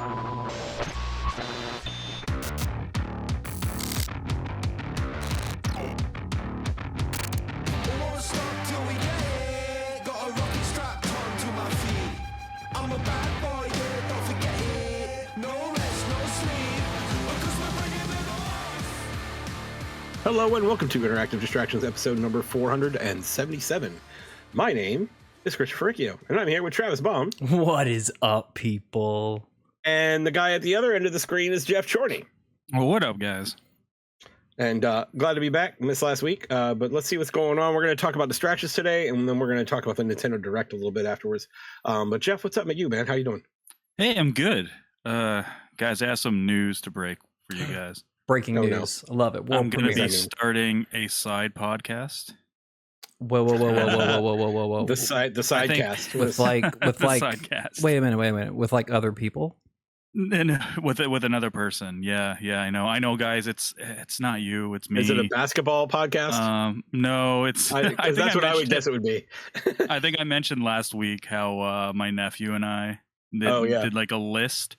Hello and welcome to Interactive Distractions episode number 477. My name is Christopher Riccio, and I'm here with Travis Baum. What is up, people? And the guy at the other end of the screen is Geoff Chorney. Well, what up, guys? And glad to be back. Missed last week, but let's see what's going on. We're going to talk about distractions today, and then we're going to talk about the Nintendo Direct a little bit afterwards. But Geoff, what's up with you, man? How you doing? Hey, I'm good. Guys, I have some news to break for you guys. Breaking news. No. I love it. I'm going to be starting a side podcast. Whoa. The side cast with like sidecast. Wait a minute. With like other people? And with another person. Yeah, I know, guys. It's not you. It's me. Is it a basketball podcast? No, it's. That's what I would guess it would be. I think I mentioned last week how my nephew and I did like a list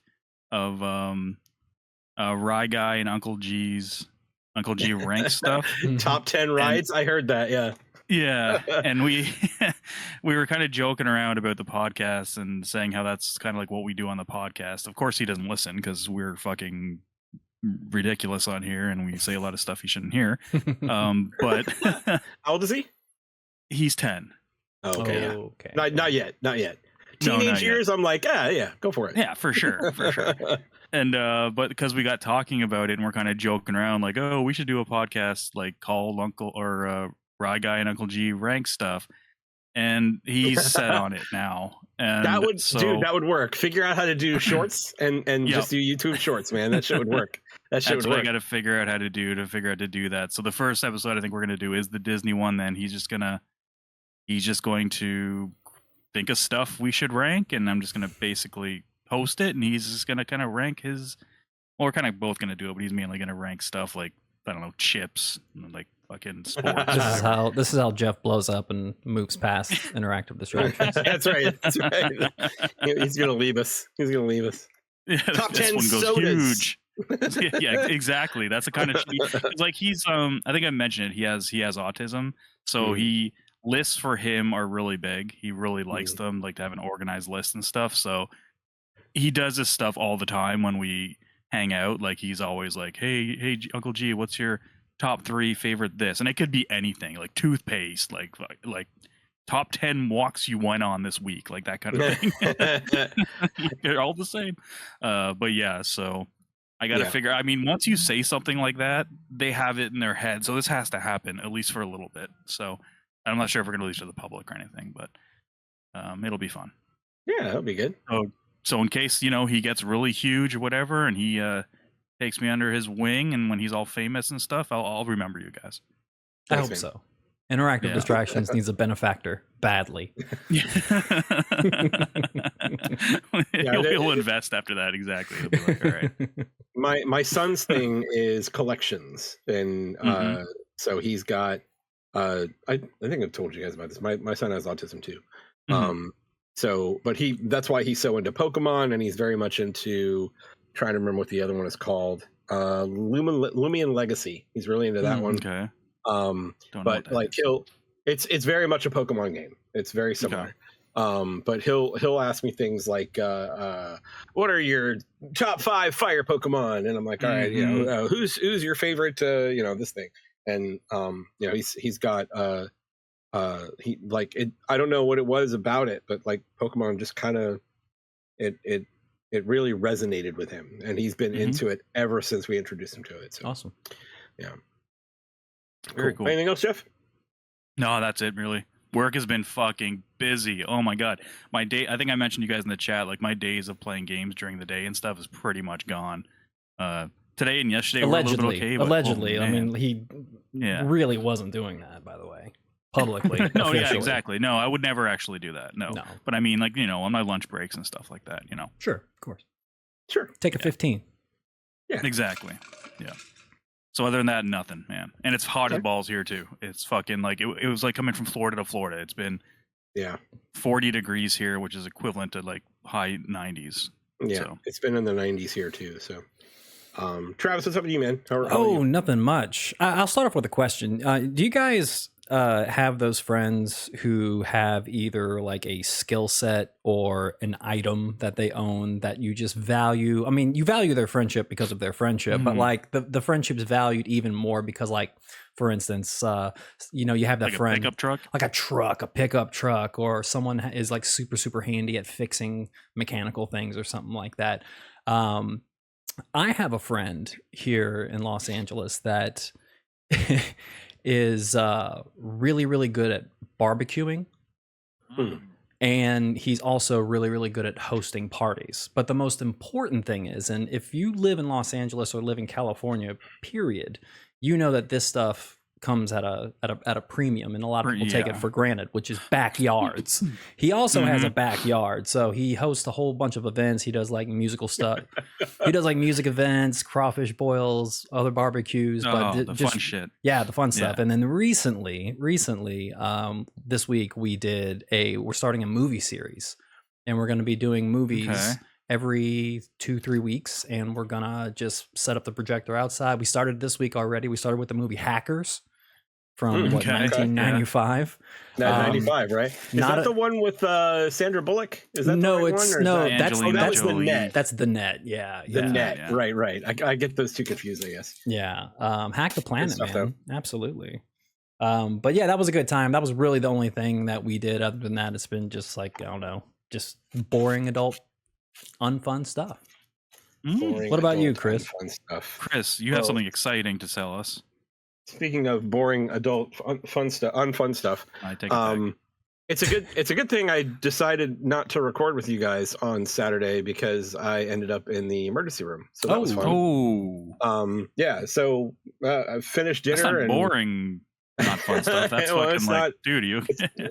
of Rye Guy and Uncle G rank stuff. Top 10 rides. I heard that. Yeah, and we were kind of joking around about the podcast and saying how that's kind of like what we do on the podcast. Of course, he doesn't listen because we're fucking ridiculous on here and we say a lot of stuff he shouldn't hear. But how old is he? He's 10. Oh, okay. Okay. Not yet. No, Teenage not years, yet. I'm like, yeah, go for it. Yeah, for sure. And but because we got talking about it and we're kind of joking around, like, oh, we should do a podcast like called Uncle or Rye Guy and Uncle G rank stuff, and he's set on it now. And that would work. Figure out how to do shorts and just do YouTube shorts, man. That shit would work. That's what I got to figure out how to do to do that. So the first episode I think we're gonna do is the Disney one. Then he's just going to think of stuff we should rank, and I'm just gonna basically host it, and he's just gonna kind of rank his. Well, we're kind of both gonna do it, but he's mainly gonna rank stuff like, I don't know, chips, like fucking sports. This is how Geoff blows up and moves past interactive distractions. That's right. He's gonna leave us. Yeah, Top 10 one goes sodas. Huge. Yeah, exactly. That's the kind of it's like he's I think I mentioned it. He has autism, so he lists for him are really big. He really likes them, like to have an organized list and stuff. So he does this stuff all the time when we hang out. Like he's always like, hey Uncle G, what's your top 3 favorite this? And it could be anything, like toothpaste, like top 10 walks you went on this week, like that kind of thing. They're all the same. But yeah, so I gotta figure, I mean, once you say something like that, they have it in their head, so this has to happen at least for a little bit. So I'm not sure if we're gonna release it to the public or anything, but it'll be fun. Yeah, that'll be good. So in case, he gets really huge or whatever, and he takes me under his wing, and when he's all famous and stuff, I'll remember you guys. I hope so. Interactive Distractions needs a benefactor badly. He'll invest after that. Exactly. He'll be like, all right. My son's thing is collections, and so he's got. I think I've told you guys about this. My son has autism too. So, but that's why he's so into Pokemon, and he's very much into trying to remember what the other one is called. Lumion Legacy. He's really into that one. Okay. But like it's very much a Pokemon game. It's very similar. Okay. But he'll ask me things like, what are your top 5 fire Pokemon? And I'm like, all right, who's your favorite, this thing? And he's got he like it. I don't know what it was about it, but like Pokemon just kind of it really resonated with him, and he's been into it ever since we introduced him to it. So awesome. Yeah. Very cool. Anything else, Geoff? No, that's it really. Work has been fucking busy. Oh my god. My day, I think I mentioned you guys in the chat, like my days of playing games during the day and stuff is pretty much gone. Today and yesterday were a little bit okay. But, allegedly. I mean, he really wasn't doing that, by the way. Publicly. No, yeah, exactly. No, I would never actually do that. No. But I mean, like, on my lunch breaks and stuff like that, Sure, of course. Sure. Take a 15. Yeah. Exactly. Yeah. So other than that, nothing, man. And it's hot as balls here too. It's fucking like it was like coming from Florida to Florida. It's been 40 degrees here, which is equivalent to like high 90s. Yeah, So. it's been in the 90s here too. So, Travis, what's up with you, man? How Oh, are you? nothing much. I'll start off with a question. Do you guys have those friends who have either like a skill set or an item that they own that you just value? I mean, you value their friendship because of their friendship, but like the friendship's valued even more because, like, for instance, you know, you have that like friend, a pickup truck, like a pickup truck, or someone is like super handy at fixing mechanical things or something like that. I have a friend here in Los Angeles that is really good at barbecuing. And he's also really good at hosting parties. But the most important thing is, and if you live in Los Angeles or live in California, period, you know that this stuff comes at a premium, and a lot of people take it for granted, which is backyards. He also has a backyard, so he hosts a whole bunch of events. He does like musical stuff. He does like music events, crawfish boils, other barbecues, but the just fun shit. Yeah, the fun stuff. And then recently, this week we're starting a movie series, and we're going to be doing movies every 2-3 weeks, and we're gonna just set up the projector outside. We started this week already. We started with the movie Hackers from 1995. 95, right? Is that the one with Sandra Bullock? Is that no? the right It's one, no. That's the Net. That's the Net. Yeah, the Net. Yeah. Right. I get those two confused, I guess. Yeah. Hack the Planet, man. Though. Absolutely. But yeah, that was a good time. That was really the only thing that we did. Other than that, it's been just like, I don't know, just boring adult, unfun stuff. What about you, Chris? Fun stuff. Chris, you have something exciting to tell us. Speaking of boring adult unfun stuff, I take it back. It's a good thing I decided not to record with you guys on Saturday because I ended up in the emergency room. So that was fun. Yeah. So I finished dinner. That's not boring. Not fun stuff. That's fucking like duty.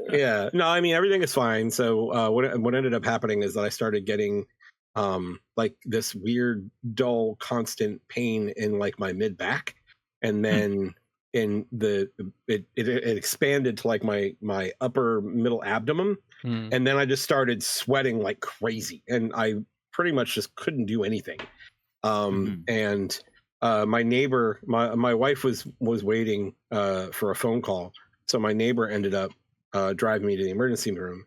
Yeah. No, I mean everything is fine. So what ended up happening is that I started getting like this weird, dull, constant pain in like my mid back, and then it expanded to like my upper middle abdomen, and then I just started sweating like crazy, and I pretty much just couldn't do anything. And my neighbor, my wife was waiting for a phone call, so my neighbor ended up driving me to the emergency room.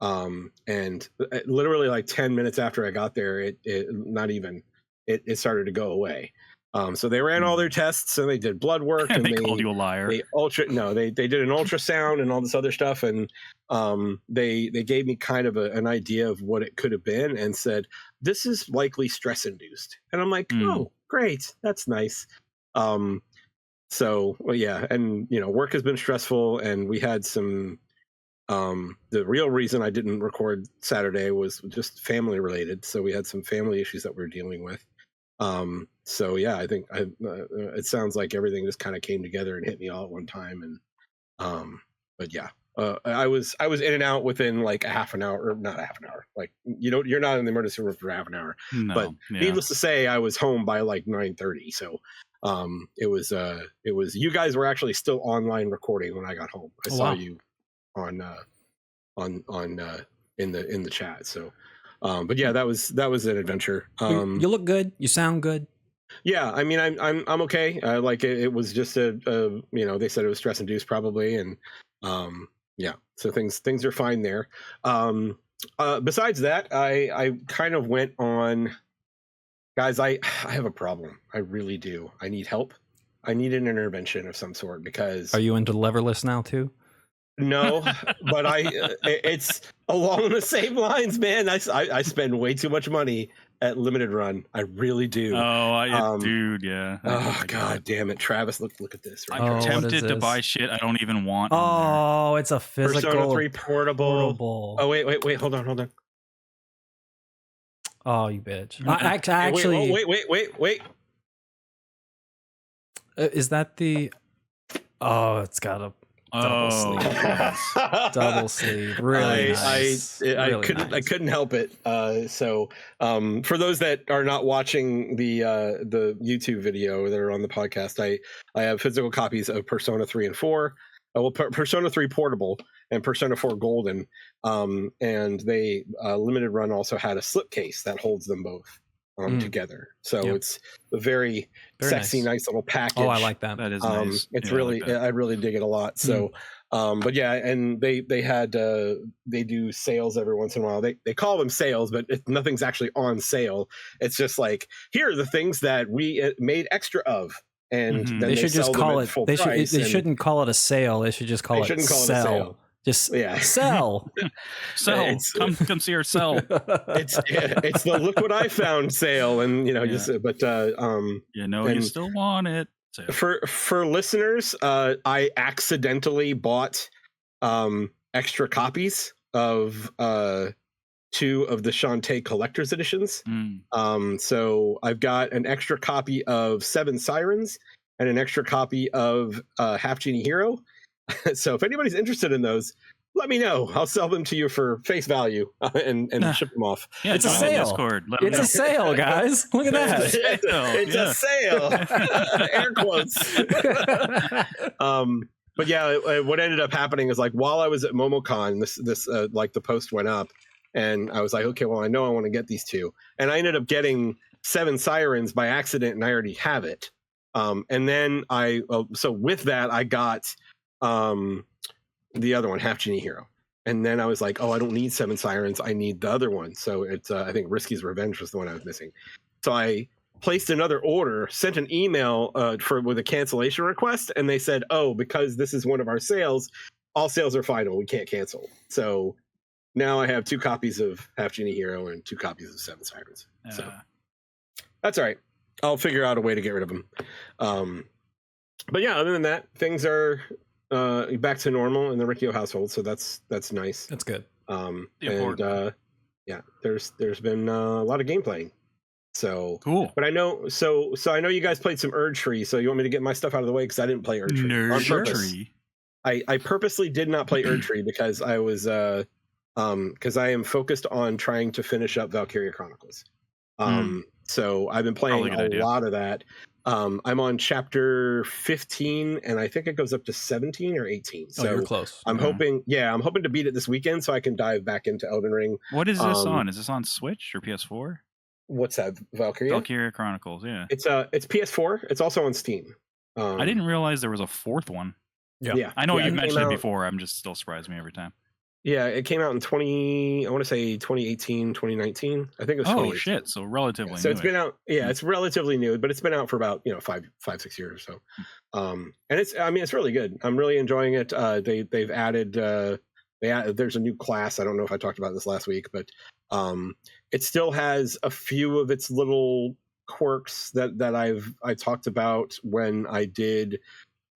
And literally like 10 minutes after I got there, it started to go away. So they ran all their tests and they did blood work and they called you a liar. They did an ultrasound and all this other stuff. And they gave me kind of an idea of what it could have been and said, this is likely stress induced. And I'm like, oh, great. That's nice. So, well, yeah. And, you know, work has been stressful, and we had some, the real reason I didn't record Saturday was just family related. So we had some family issues that we were dealing with. So yeah, I think it sounds like everything just kind of came together and hit me all at one time. And, but yeah, I was in and out within like a half an hour, or not a half an hour. Like, you know, you're not in the emergency room for half an hour, but needless to say, I was home by like 9:30. So, it was, you guys were actually still online recording when I got home. I saw you on in the chat. So, but yeah, that was an adventure. You look good. You sound good. Yeah, I mean, I'm okay. Like it was just a you know, they said it was stress induced probably, and yeah, so things are fine there. Besides that, I kind of went on, guys. I have a problem. I really do. I need help. I need an intervention of some sort, because are you into leverless now too? No, but it's along the same lines, man. I spend way too much money at limited run. I really do. Dude, yeah. Oh god damn it, Travis! Look at this. Right? I'm tempted to buy shit I don't even want. Oh, it's a physical Persona 3 portable. Oh wait, hold on. Oh, you bitch! I actually wait. Is that the? Oh, it's got a double sleeve. Double sleeve. Really nice. I couldn't help it. So for those that are not watching the YouTube video that are on the podcast, I have physical copies of Persona 3 and 4, Persona 3 Portable and Persona 4 Golden, and they limited run also had a slipcase that holds them both together. So it's a very sexy, nice little package. Oh, I like that. That is nice. It's really, I really dig it a lot. So, but yeah, and they had they do sales every once in a while. They call them sales, but nothing's actually on sale. It's just like, here are the things that we made extra of. And then they should just call it. They shouldn't call it a sale. They should just call it sell. Just sell. Sell. Come see our sell. It's the look what I found sale, and you still want it. For listeners, I accidentally bought extra copies of 2 of the Shantae collector's editions. So I've got an extra copy of 7 Sirens and an extra copy of Half Genie Hero. So if anybody's interested in those, let me know. I'll sell them to you for face value and ship them off. Yeah, it's a sale. It's a sale, guys. Look at that. It's a sale. Air quotes. But yeah, what ended up happening is, like, while I was at MomoCon, this like the post went up, and I was like, okay, well, I know I want to get these 2, and I ended up getting 7 Sirens by accident, and I already have it. And then so with that, I got the other one, Half Genie Hero, and then I was like, oh, I don't need 7 Sirens, I need the other one. So it's I think Risky's Revenge was the one I was missing. So I placed another order, sent an email with a cancellation request, and they said, oh, because this is one of our sales, all sales are final, we can't cancel. So now I have 2 copies of Half Genie Hero and 2 copies of 7 Sirens. So that's all right. I'll figure out a way to get rid of them. But yeah, other than that, things are back to normal in the Riccio household, so that's nice. That's good. Yeah, there's been a lot of game playing. So cool. But I know I know you guys played some Erdtree, so you want me to get my stuff out of the way because I didn't play Erdtree on purpose. I purposely did not play Erdtree because I was because I am focused on trying to finish up Valkyria Chronicles. So I've been playing a lot of that. I'm on chapter 15, and I think it goes up to 17 or 18. So you're close. I'm hoping to beat it this weekend so I can dive back into Elden Ring. What is this on? Is this on Switch or PS4? What's that? Valkyria? Valkyria Chronicles, yeah. It's PS4. It's also on Steam. I didn't realize there was a 4th one. Yeah. I know you mentioned it before. I'm just still surprised me every time. Yeah, it came out in 2018, 2019. I think it was 2018. Oh shit, so relatively new. So it's been out, it's relatively new, but it's been out for about, 5-6 years or so. And it's really good. I'm really enjoying it. They've added there's a new class. I don't know if I talked about this last week, but it still has a few of its little quirks that I talked about when I did,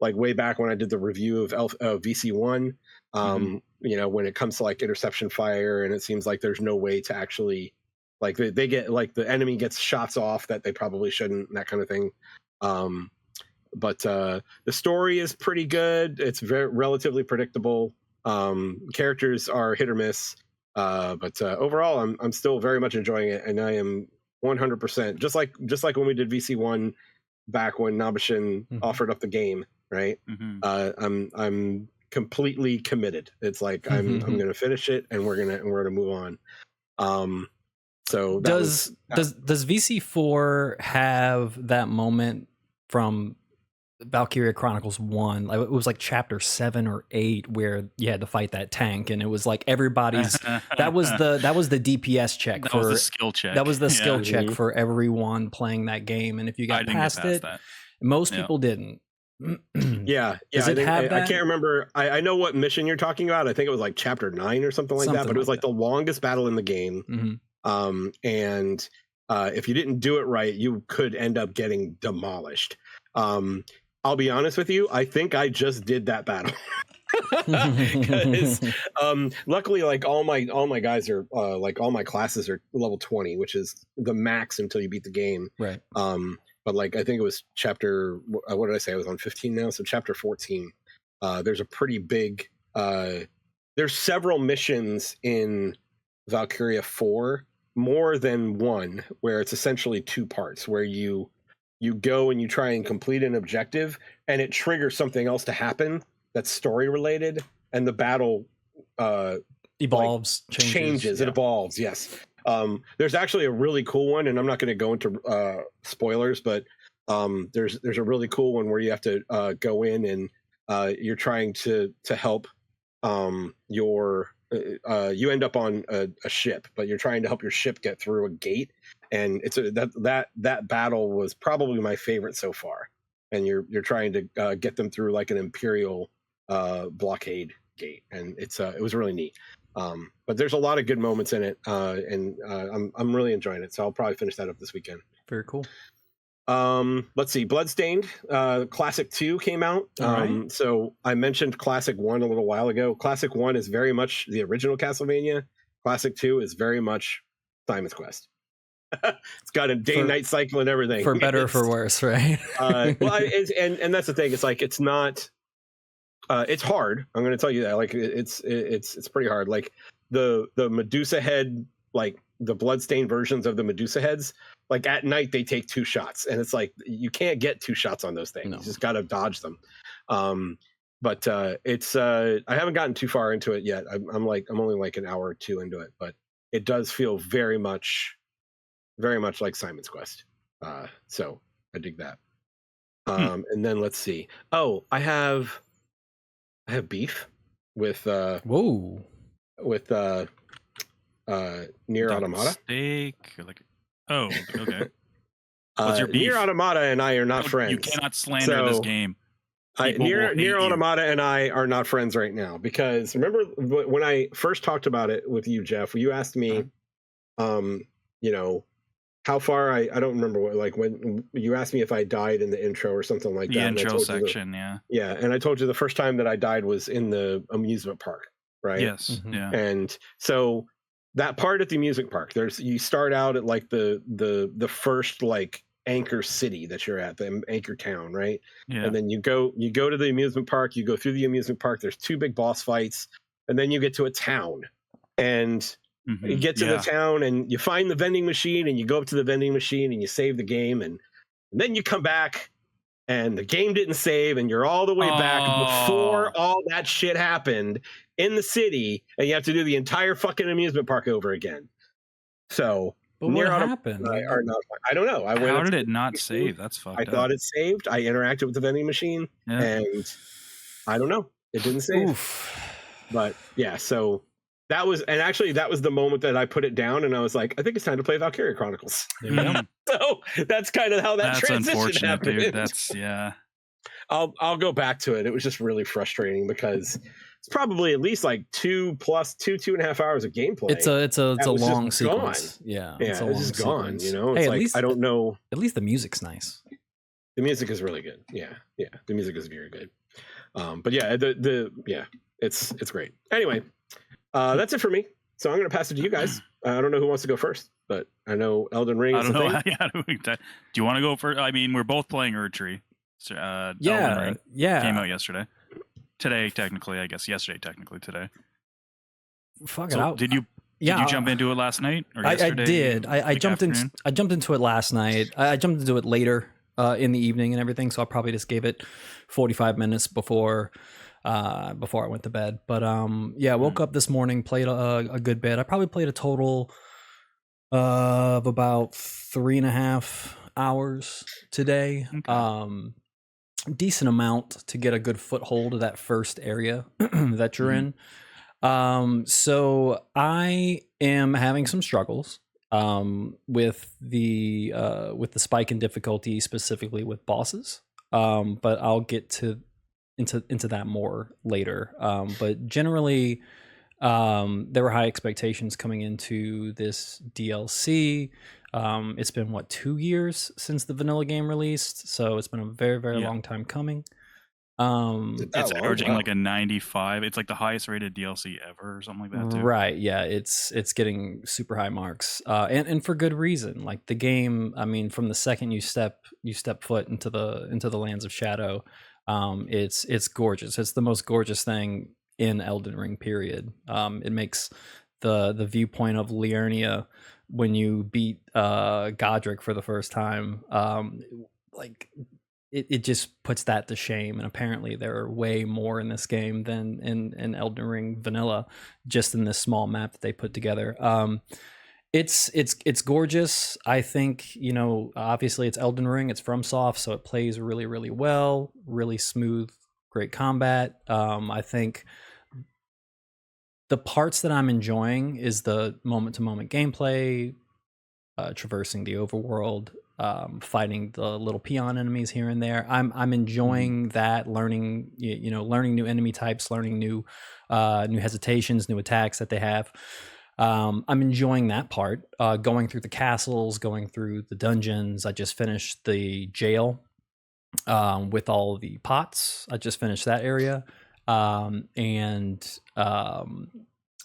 like, way back when I did the review of VC1. When it comes to, like, interception fire, and it seems like there's no way to actually, like, they get, like, the enemy gets shots off that they probably shouldn't, that kind of thing. But the story is pretty good. It's very relatively predictable. Characters are hit or miss, but overall, I'm still very much enjoying it, and I am 100% just like when we did VC1 back when Nabashin offered up the game, right? I'm completely committed. It's like I'm going to finish it, and we're gonna move on. So does VC4 have that moment from Valkyria Chronicles 1? Like, it was like chapter 7 or 8 where you had to fight that tank, and it was like everybody's that was the DPS check. That was the skill check. That was the skill check for everyone playing that game, and if you got past it, most people didn't. Yeah. I can't remember. I know what mission you're talking about. I think it was like chapter 9 or something like that, but it was like the longest battle in the game. And if you didn't do it right, you could end up getting demolished. I'll be honest with you, I think I just did that battle. Because luckily, like, all my guys are like, all my classes are level 20, which is the max until you beat the game, right? But, like, I think it was chapter, what did I say? I was on 15 now. So chapter 14, there's a pretty big, there's several missions in Valkyria 4, more than one, where it's essentially 2 parts, where you go and you try and complete an objective, and it triggers something else to happen. that's story related, and the battle evolves, changes. It evolves. Yes. There's actually a really cool one, and I'm not going to go into spoilers, but there's a really cool one where you have to go in and you're trying to help you end up on a ship, but you're trying to help your ship get through a gate, and it's that battle was probably my favorite so far. And you're trying to get them through like an Imperial blockade gate, and it was really neat. But there's a lot of good moments in it, and I'm really enjoying it. So I'll probably finish that up this weekend. Very cool. Let's see. Bloodstained Classic 2 came out. Right. So I mentioned Classic 1 a little while ago. Classic 1 is very much the original Castlevania. Classic 2 is very much Simon's Quest. It's got a day-night cycle and everything. For better or for worse, right? And that's the thing. It's like it's not. It's hard. I'm going to tell you that. Like it's pretty hard. Like the Medusa head, like the bloodstained versions of the Medusa heads, like at night they take 2 shots, and it's like you can't get 2 shots on those things. No. You just got to dodge them. But it's I haven't gotten too far into it yet. I'm only like an hour or 2 into it, but it does feel very much like Simon's Quest. So I dig that. And then let's see. Oh, I have beef with with Nier Automata. Steak, okay. What's your beef? Nier Automata and I are not friends. You cannot slander this game. Nier Automata and I are not friends right now, because remember when I first talked about it with you, Geoff, you asked me, how far I don't remember when you asked me if I died in the intro or something like that. The intro section, yeah. Yeah, and I told you the first time that I died was in the amusement park, right? Yes, Mm-hmm. yeah. And so that part at the amusement park, you start out at like the first like anchor city that you're at, the anchor town, right? Yeah. And then you go to the amusement park, you go through the amusement park, there's 2 big boss fights, and then you get to a town. And you get to the town and you find the vending machine, and you go up to the vending machine and you save the game, and then you come back and the game didn't save, and you're all the way back before all that shit happened in the city, and you have to do the entire fucking amusement park over again. So but what happened? I don't know. How did it not save? That's fucked up. I thought it saved. I interacted with the vending machine, and I don't know. It didn't save. Oof. But yeah, so that was the moment that I put it down, and I was like, I think it's time to play Valkyria Chronicles. So that's kind of how that transition happened. Dude. That's I'll go back to it. It was just really frustrating because it's probably at least like 2.5 hours of gameplay. It's a long sequence. Gone. Yeah, it's just gone. Sequence. It's hey, like least, I don't know. At least the music's nice. The music is really good. Yeah. The music is very good. But yeah, it's great. Anyway, that's it for me. So I'm going to pass it to you guys. I don't know who wants to go first, but I know Elden Ring is I don't know. Do you want to go first? I mean, we're both playing Erdtree. Elden Ring came out yesterday. Today, technically, I guess. Yesterday, technically, today. Fuck it out. Did you jump into it last night or yesterday? I did. I jumped into it last night. I jumped into it later in the evening and everything, so I probably just gave it 45 minutes before I went to bed. But I woke up this morning, played a good bit. I probably played a total of about 3.5 hours today. Okay. Decent amount to get a good foothold of that first area that you're in. So I am having some struggles with the spike in difficulty, specifically with bosses. But I'll get into that more later. But generally, there were high expectations coming into this DLC. It's been 2 years since the vanilla game released, so it's been a very, very long time coming. It's averaging like a 95. It's like the highest rated DLC ever, or something like that, too. Right? Yeah, it's getting super high marks, and for good reason. Like the game, I mean, from the second you step foot into the lands of shadow, it's gorgeous. It's the most gorgeous thing in Elden Ring. Period. It makes the viewpoint of Liurnia when you beat Godric for the first time, like it just puts that to shame. And apparently there are way more in this game than in Elden Ring vanilla, just in this small map that they put together. It's gorgeous. I think, you know, obviously it's Elden Ring, it's FromSoft, so it plays really, really well, really smooth, great combat. I think the parts that I'm enjoying is the moment-to-moment gameplay, traversing the overworld, fighting the little peon enemies here and there. I'm enjoying that, learning, you know, learning new enemy types, learning new hesitations, new attacks that they have. I'm enjoying that part, going through the castles, going through the dungeons. I just finished the jail with all the pots. I just finished that area.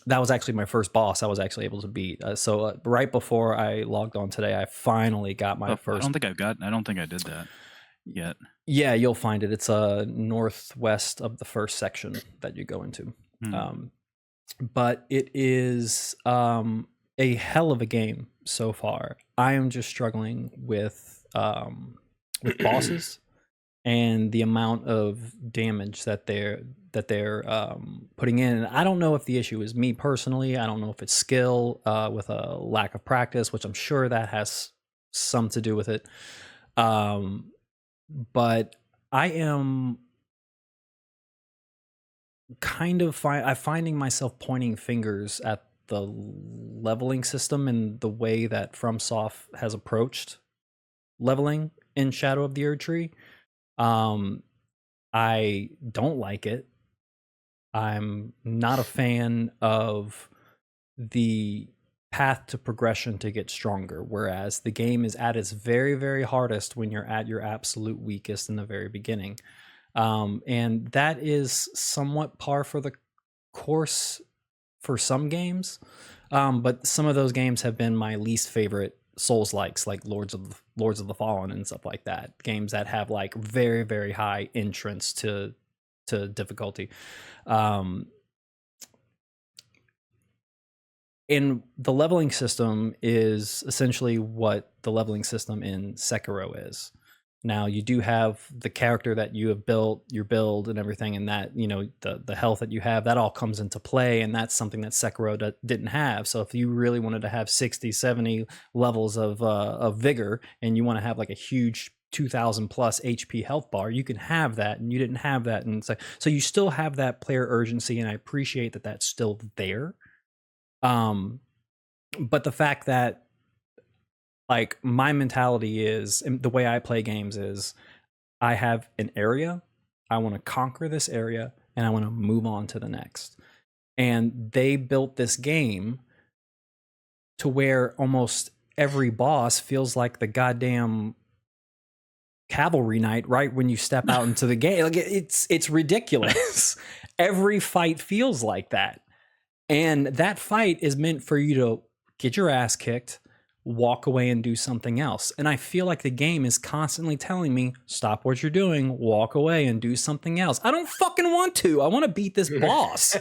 That was actually my first boss I was actually able to beat. So right before I logged on today, I finally got my first. I don't think I did that yet. Yeah, you'll find it. It's northwest of the first section that you go into. But it is a hell of a game so far. I am just struggling with bosses and the amount of damage that they're putting in. And I don't know if the issue is me personally. I don't know if it's skill with a lack of practice, which I'm sure that has some to do with it. But I am kind of finding myself pointing fingers at the leveling system and the way that FromSoft has approached leveling in Shadow of the Erdtree. I don't like it. I'm not a fan of the path to progression to get stronger, whereas the game is at its very, very hardest when you're at your absolute weakest in the very beginning. And that is somewhat par for the course for some games. But some of those games have been my least favorite Souls-likes, like Lords of the Fallen and stuff like that. Games that have like very, very high entrance to difficulty. And the leveling system is essentially what the leveling system in Sekiro is. Now, you do have the character that you have built, your build and everything, and that, you know, the health that you have, that all comes into play, and that's something that Sekiro didn't have. So if you really wanted to have 60, 70 levels of vigor, and you want to have like a huge 2,000 plus HP health bar, you can have that, and you didn't have that. And so you still have that player urgency, and I appreciate that that's still there. But the fact that, like, my mentality is, and the way I play games is, I have an area, I want to conquer this area, and I want to move on to the next. And they built this game to where almost every boss feels like the goddamn cavalry knight right when you step out into the game. Like, it's ridiculous. Every fight feels like that. And that fight is meant for you to get your ass kicked, walk away and do something else. And I feel like the game is constantly telling me, stop what you're doing, walk away and do something else. I don't fucking want to. I want to beat this boss.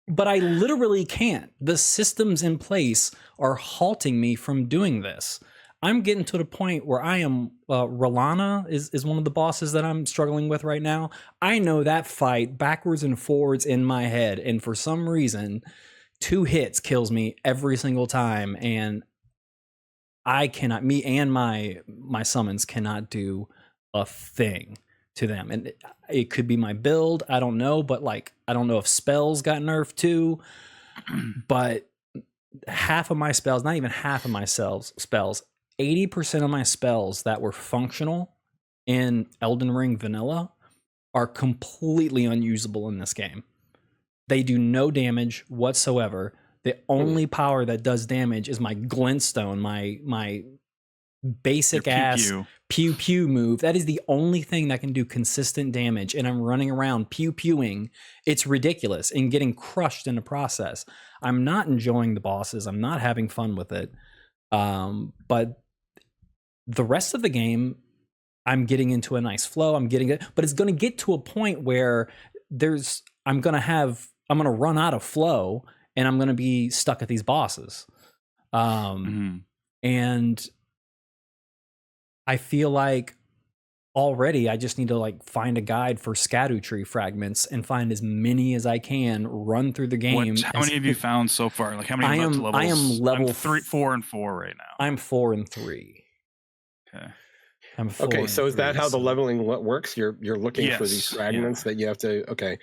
But I literally can't. The systems in place are halting me from doing this. I'm getting to the point where I am, Rolana is one of the bosses that I'm struggling with right now. I know that fight backwards and forwards in my head. And for some reason, 2 hits kills me every single time. And I cannot, me and my summons cannot do a thing to them. And it could be my build, I don't know. But like, I don't know if spells got nerfed too. But half of my spells, not even half of my spells, 80% of my spells that were functional in Elden Ring vanilla are completely unusable in this game. They do no damage whatsoever. The only power that does damage is my glintstone, my basic ass pew pew move. That is the only thing that can do consistent damage, and I'm running around pew pewing. It's ridiculous and getting crushed in the process. I'm not enjoying the bosses. I'm not having fun with it. But the rest of the game, I'm getting into a nice flow. I'm getting it, but it's going to get to a point where I'm going to run out of flow, and I'm going to be stuck at these bosses. And I feel like already I just need to like find a guide for Erdtree fragments and find as many as I can, run through the game. How many have you found so far? Like how many levels? I am level I'm 3, 4, and 4 right now. I'm 4 and 3. Okay. I'm 4 okay, so is that how the so. leveling works? You're looking for these fragments that you have to. Okay.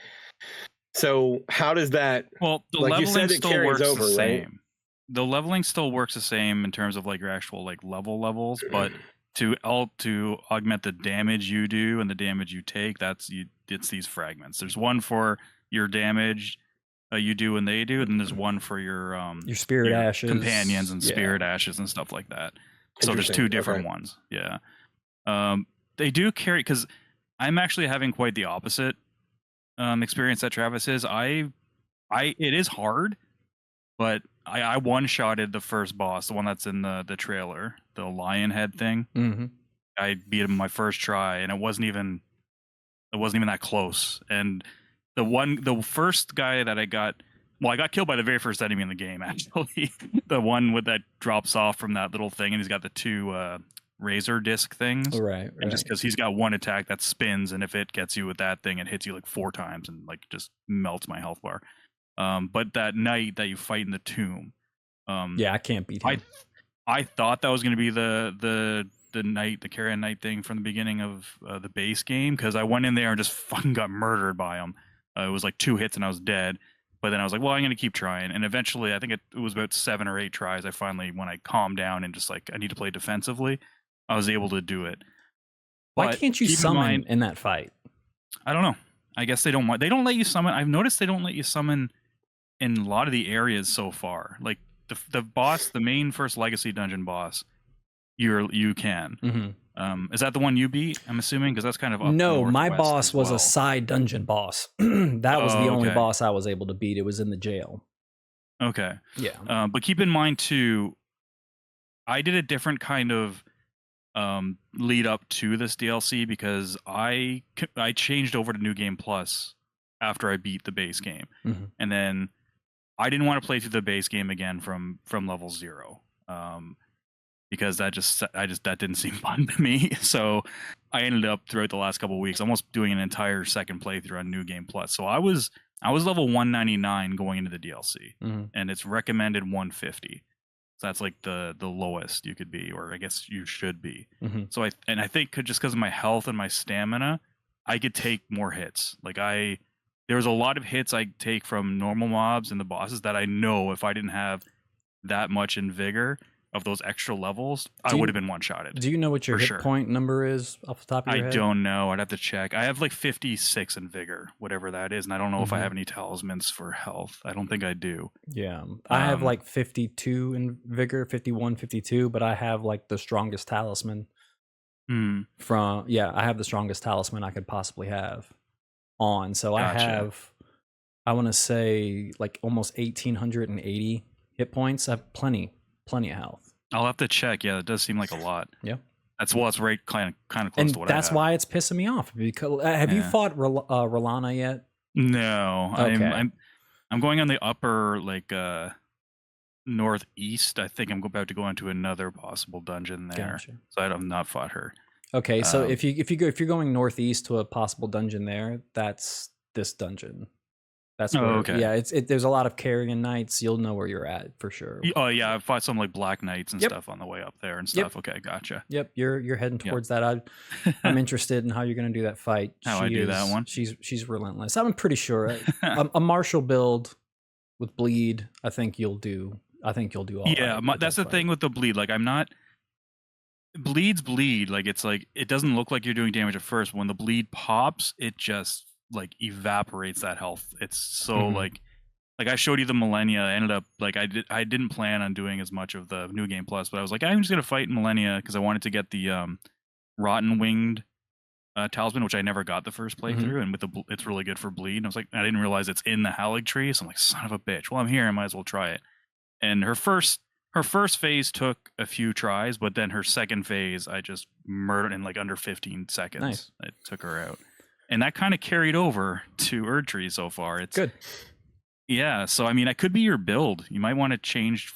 So how does that? Well, the like leveling you said, it still carries works over, the same. right? The leveling still works the same in terms of like your actual like levels, but to augment the damage you do and the damage you take, it's these fragments. There's one for your damage you do and they do, and then there's one for your spirit ashes, companions and spirit ashes and stuff like that. So there's 2 different ones. Yeah. They do carry, because I'm actually having quite the opposite experience that Travis is. It is hard, but I one-shotted the first boss, the one that's in the trailer, the lion head thing. Mm-hmm. I beat him my first try, and it wasn't even that close. And the first guy that I got killed by the very first enemy in the game, actually. The one that drops off from that little thing, and he's got the 2 razor disc things. Right. And just because he's got one attack that spins, and if it gets you with that thing, it hits you like 4 times and like just melts my health bar. But that knight that you fight in the tomb, I can't beat him. I thought that was going to be the knight, the Carrion Knight thing from the beginning of the base game, because I went in there and just fucking got murdered by him. It was like 2 hits and I was dead. But then I was like, well, I'm going to keep trying. And eventually, I think it was about 7 or 8 tries. I finally, when I calmed down and just like, I need to play defensively, I was able to do it. Why can't you summon in that fight? I don't know. I guess they don't let you summon. I've noticed they don't let you summon in a lot of the areas so far. Like the boss, the main first legacy dungeon boss, you can. Mm-hmm. Is that the one you beat? I'm assuming, because that's kind of up no. northwest My boss was well. a side dungeon boss. That was the only boss I was able to beat. It was in the jail. Okay. Yeah. But keep in mind too, I did a different kind of lead up to this DLC, because I changed over to New Game Plus after I beat the base game, and then I didn't want to play through the base game again from level 0. Because that didn't seem fun to me. So I ended up throughout the last couple of weeks almost doing an entire second playthrough on New Game Plus. So I was level 199 going into the DLC, and it's recommended 150. So that's like the lowest you could be, or I guess you should be. So I think just because of my health and my stamina, I could take more hits. Like there was a lot of hits I take from normal mobs and the bosses that I know if I didn't have that much in vigor of those extra levels, I would have been one-shotted. Do you know what your hit point number is off the top of your head? I don't know. I'd have to check. I have like 56 in vigor, whatever that is, and I don't know if I have any talismans for health. I don't think I do. Yeah. I have like 52 in vigor, 51, 52, but I have like the strongest talisman I have the strongest talisman I could possibly have on. So gotcha. I want to say like almost 1,880 hit points. I have plenty of health. I'll have to check. Yeah, it does seem like a lot. Yeah. It's right kind of close and to what I have. That's why it's pissing me off. Because have you fought Rolana yet? No. Okay. I'm going on the upper like northeast. I think I'm about to go into another possible dungeon there. Gotcha. So I have not fought her. Okay, so if you're going northeast to a possible dungeon there, that's this dungeon. That's where, okay. Yeah, there's a lot of Carrion Knights. You'll know where you're at for sure. Oh yeah, I've fought some like Black Knights and stuff on the way up there and stuff. Okay, gotcha. Yep, you're heading towards that. I'm interested in how you're going to do that fight. I do that one. She's relentless. I'm pretty sure a martial build with bleed. I think you'll do all. Yeah, that's the thing with the bleed. Like I'm not. Bleeds bleed. Like it's like it doesn't look like you're doing damage at first. When the bleed pops, it just like evaporates that health. It's so like I showed you the Millennia. I ended up like I didn't plan on doing as much of the New Game Plus, but I was like I'm just gonna fight Millennia because I wanted to get the Rotten Winged talisman, which I never got the first playthrough, and with it's really good for bleed. And I was like, I didn't realize it's in the LINKTREE, so I'm like, son of a bitch. Well, I'm here, I might as well try it. And her first phase took a few tries, but then her second phase I just murdered in like under 15 seconds. Nice. It took her out. And that kind of carried over to Erdtree so far. It's good. Yeah, so I mean, I could be your build. You might want to change.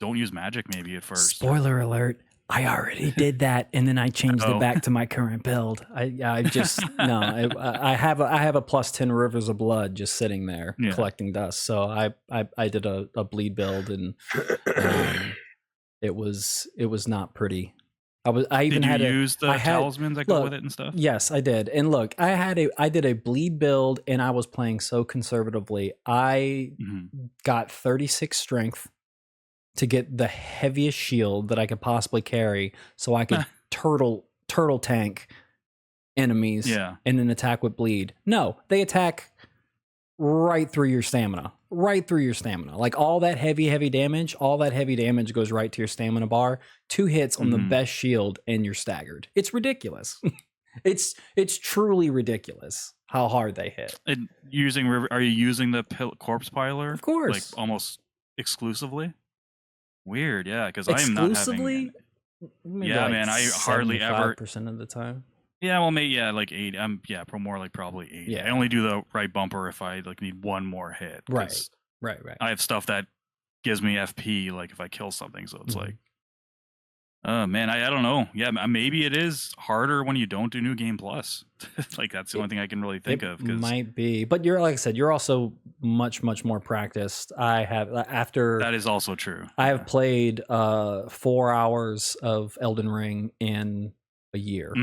Don't use magic maybe at first. Spoiler alert. I already did that, and then I changed it back to my current build. I just no. I have a plus 10 Rivers of Blood just sitting there collecting dust. So I did a bleed build, and it was not pretty. Did you use the talismans that go with it and stuff? Yes, I did. And look, I did a bleed build, and I was playing so conservatively. I got 36 strength to get the heaviest shield that I could possibly carry, so I could turtle tank enemies and then attack with bleed. No, they attack right through your stamina. Like all that heavy damage, goes right to your stamina bar. 2 hits on the best shield and you're staggered. It's ridiculous. It's truly ridiculous how hard they hit. And are you using the corpse piler? Of course. Like almost exclusively? Weird, yeah, because I am not having it. Yeah, man, I hardly ever % of the time. Yeah, well, maybe like 8. More like probably 8. Yeah, I only do the right bumper if I like need one more hit. Right. I have stuff that gives me FP like if I kill something, so it's like, man, I don't know. Yeah, maybe it is harder when you don't do New Game Plus. Like that's the only thing I can really think of. Might be, but you're like I said, you're also much more practiced. I have that is also true. I have played 4 hours of Elden Ring in a year.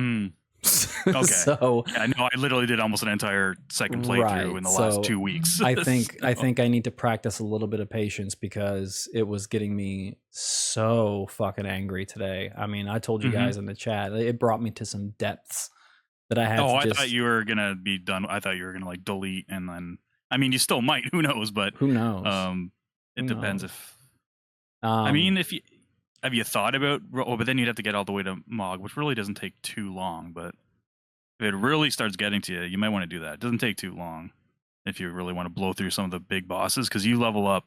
Okay. So I know I literally did almost an entire second playthrough in the last 2 weeks. I think I need to practice a little bit of patience because it was getting me so fucking angry today. I mean, I told you guys in the chat, it brought me to some depths that I had to I thought you were gonna be done. I thought you were gonna like delete and then. I mean, you still might. Who knows? But who knows? It depends if. I mean, have you thought about? Oh, but then you'd have to get all the way to Mog, which really doesn't take too long. But if it really starts getting to you, you might want to do that. It doesn't take too long if you really want to blow through some of the big bosses because you level up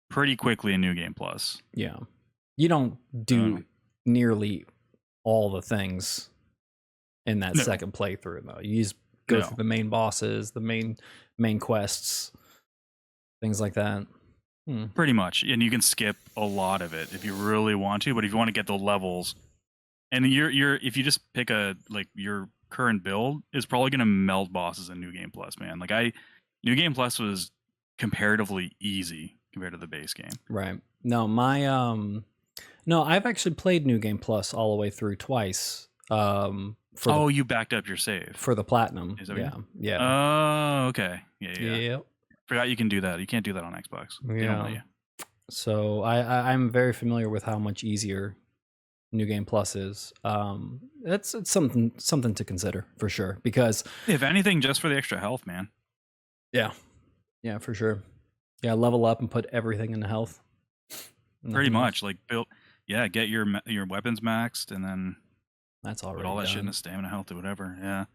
pretty quickly in New Game Plus. Yeah, you don't do nearly all the things in that second playthrough though. You just go through the main bosses, the main quests, things like that. Pretty much, and you can skip a lot of it if you really want to. But if you want to get the levels, and if you just pick your current build is probably going to melt bosses in New Game Plus, man. Like New Game Plus was comparatively easy compared to the base game. Right. No, I've actually played New Game Plus all the way through twice. You backed up your save for the platinum. Yeah. Oh, okay. Yeah. Yep. Forgot you can do that. You can't do that on Xbox. Yeah. So I'm very familiar with how much easier New Game Plus is. It's something to consider for sure. Because if anything, just for the extra health, man. Yeah, for sure. Yeah, level up and put everything into health. Pretty much, like build. Yeah, get your weapons maxed, and then that's already put all that done. shit into stamina, health, or whatever. Yeah.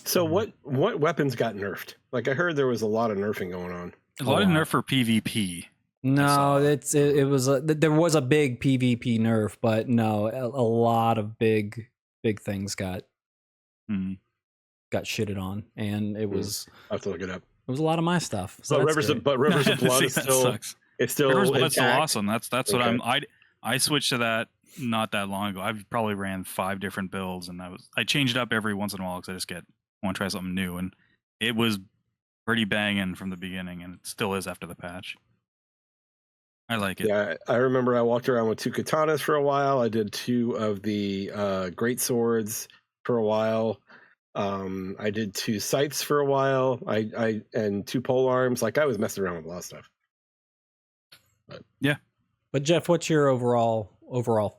So what weapons got nerfed? Like I heard there was a lot of nerfing going on. A lot of nerf for PvP. No, it was there was a big PvP nerf, but no, a lot of big things got shitted on, and it was. I have to look it up. It was a lot of my stuff. So but Rivers of Blood is still. It's still. Rivers of Blood's still awesome. That's what I switched to that not that long ago. I've probably ran 5 different builds, and I changed it up every once in a while because I just want to try something new, and it was pretty banging from the beginning, and it still is after the patch. I like it. Yeah, I remember I walked around with 2 katanas for a while. I did 2 of the great swords for a while. I did 2 scythes for a while. And 2 pole arms. Like I was messing around with a lot of stuff. But Geoff, what's your overall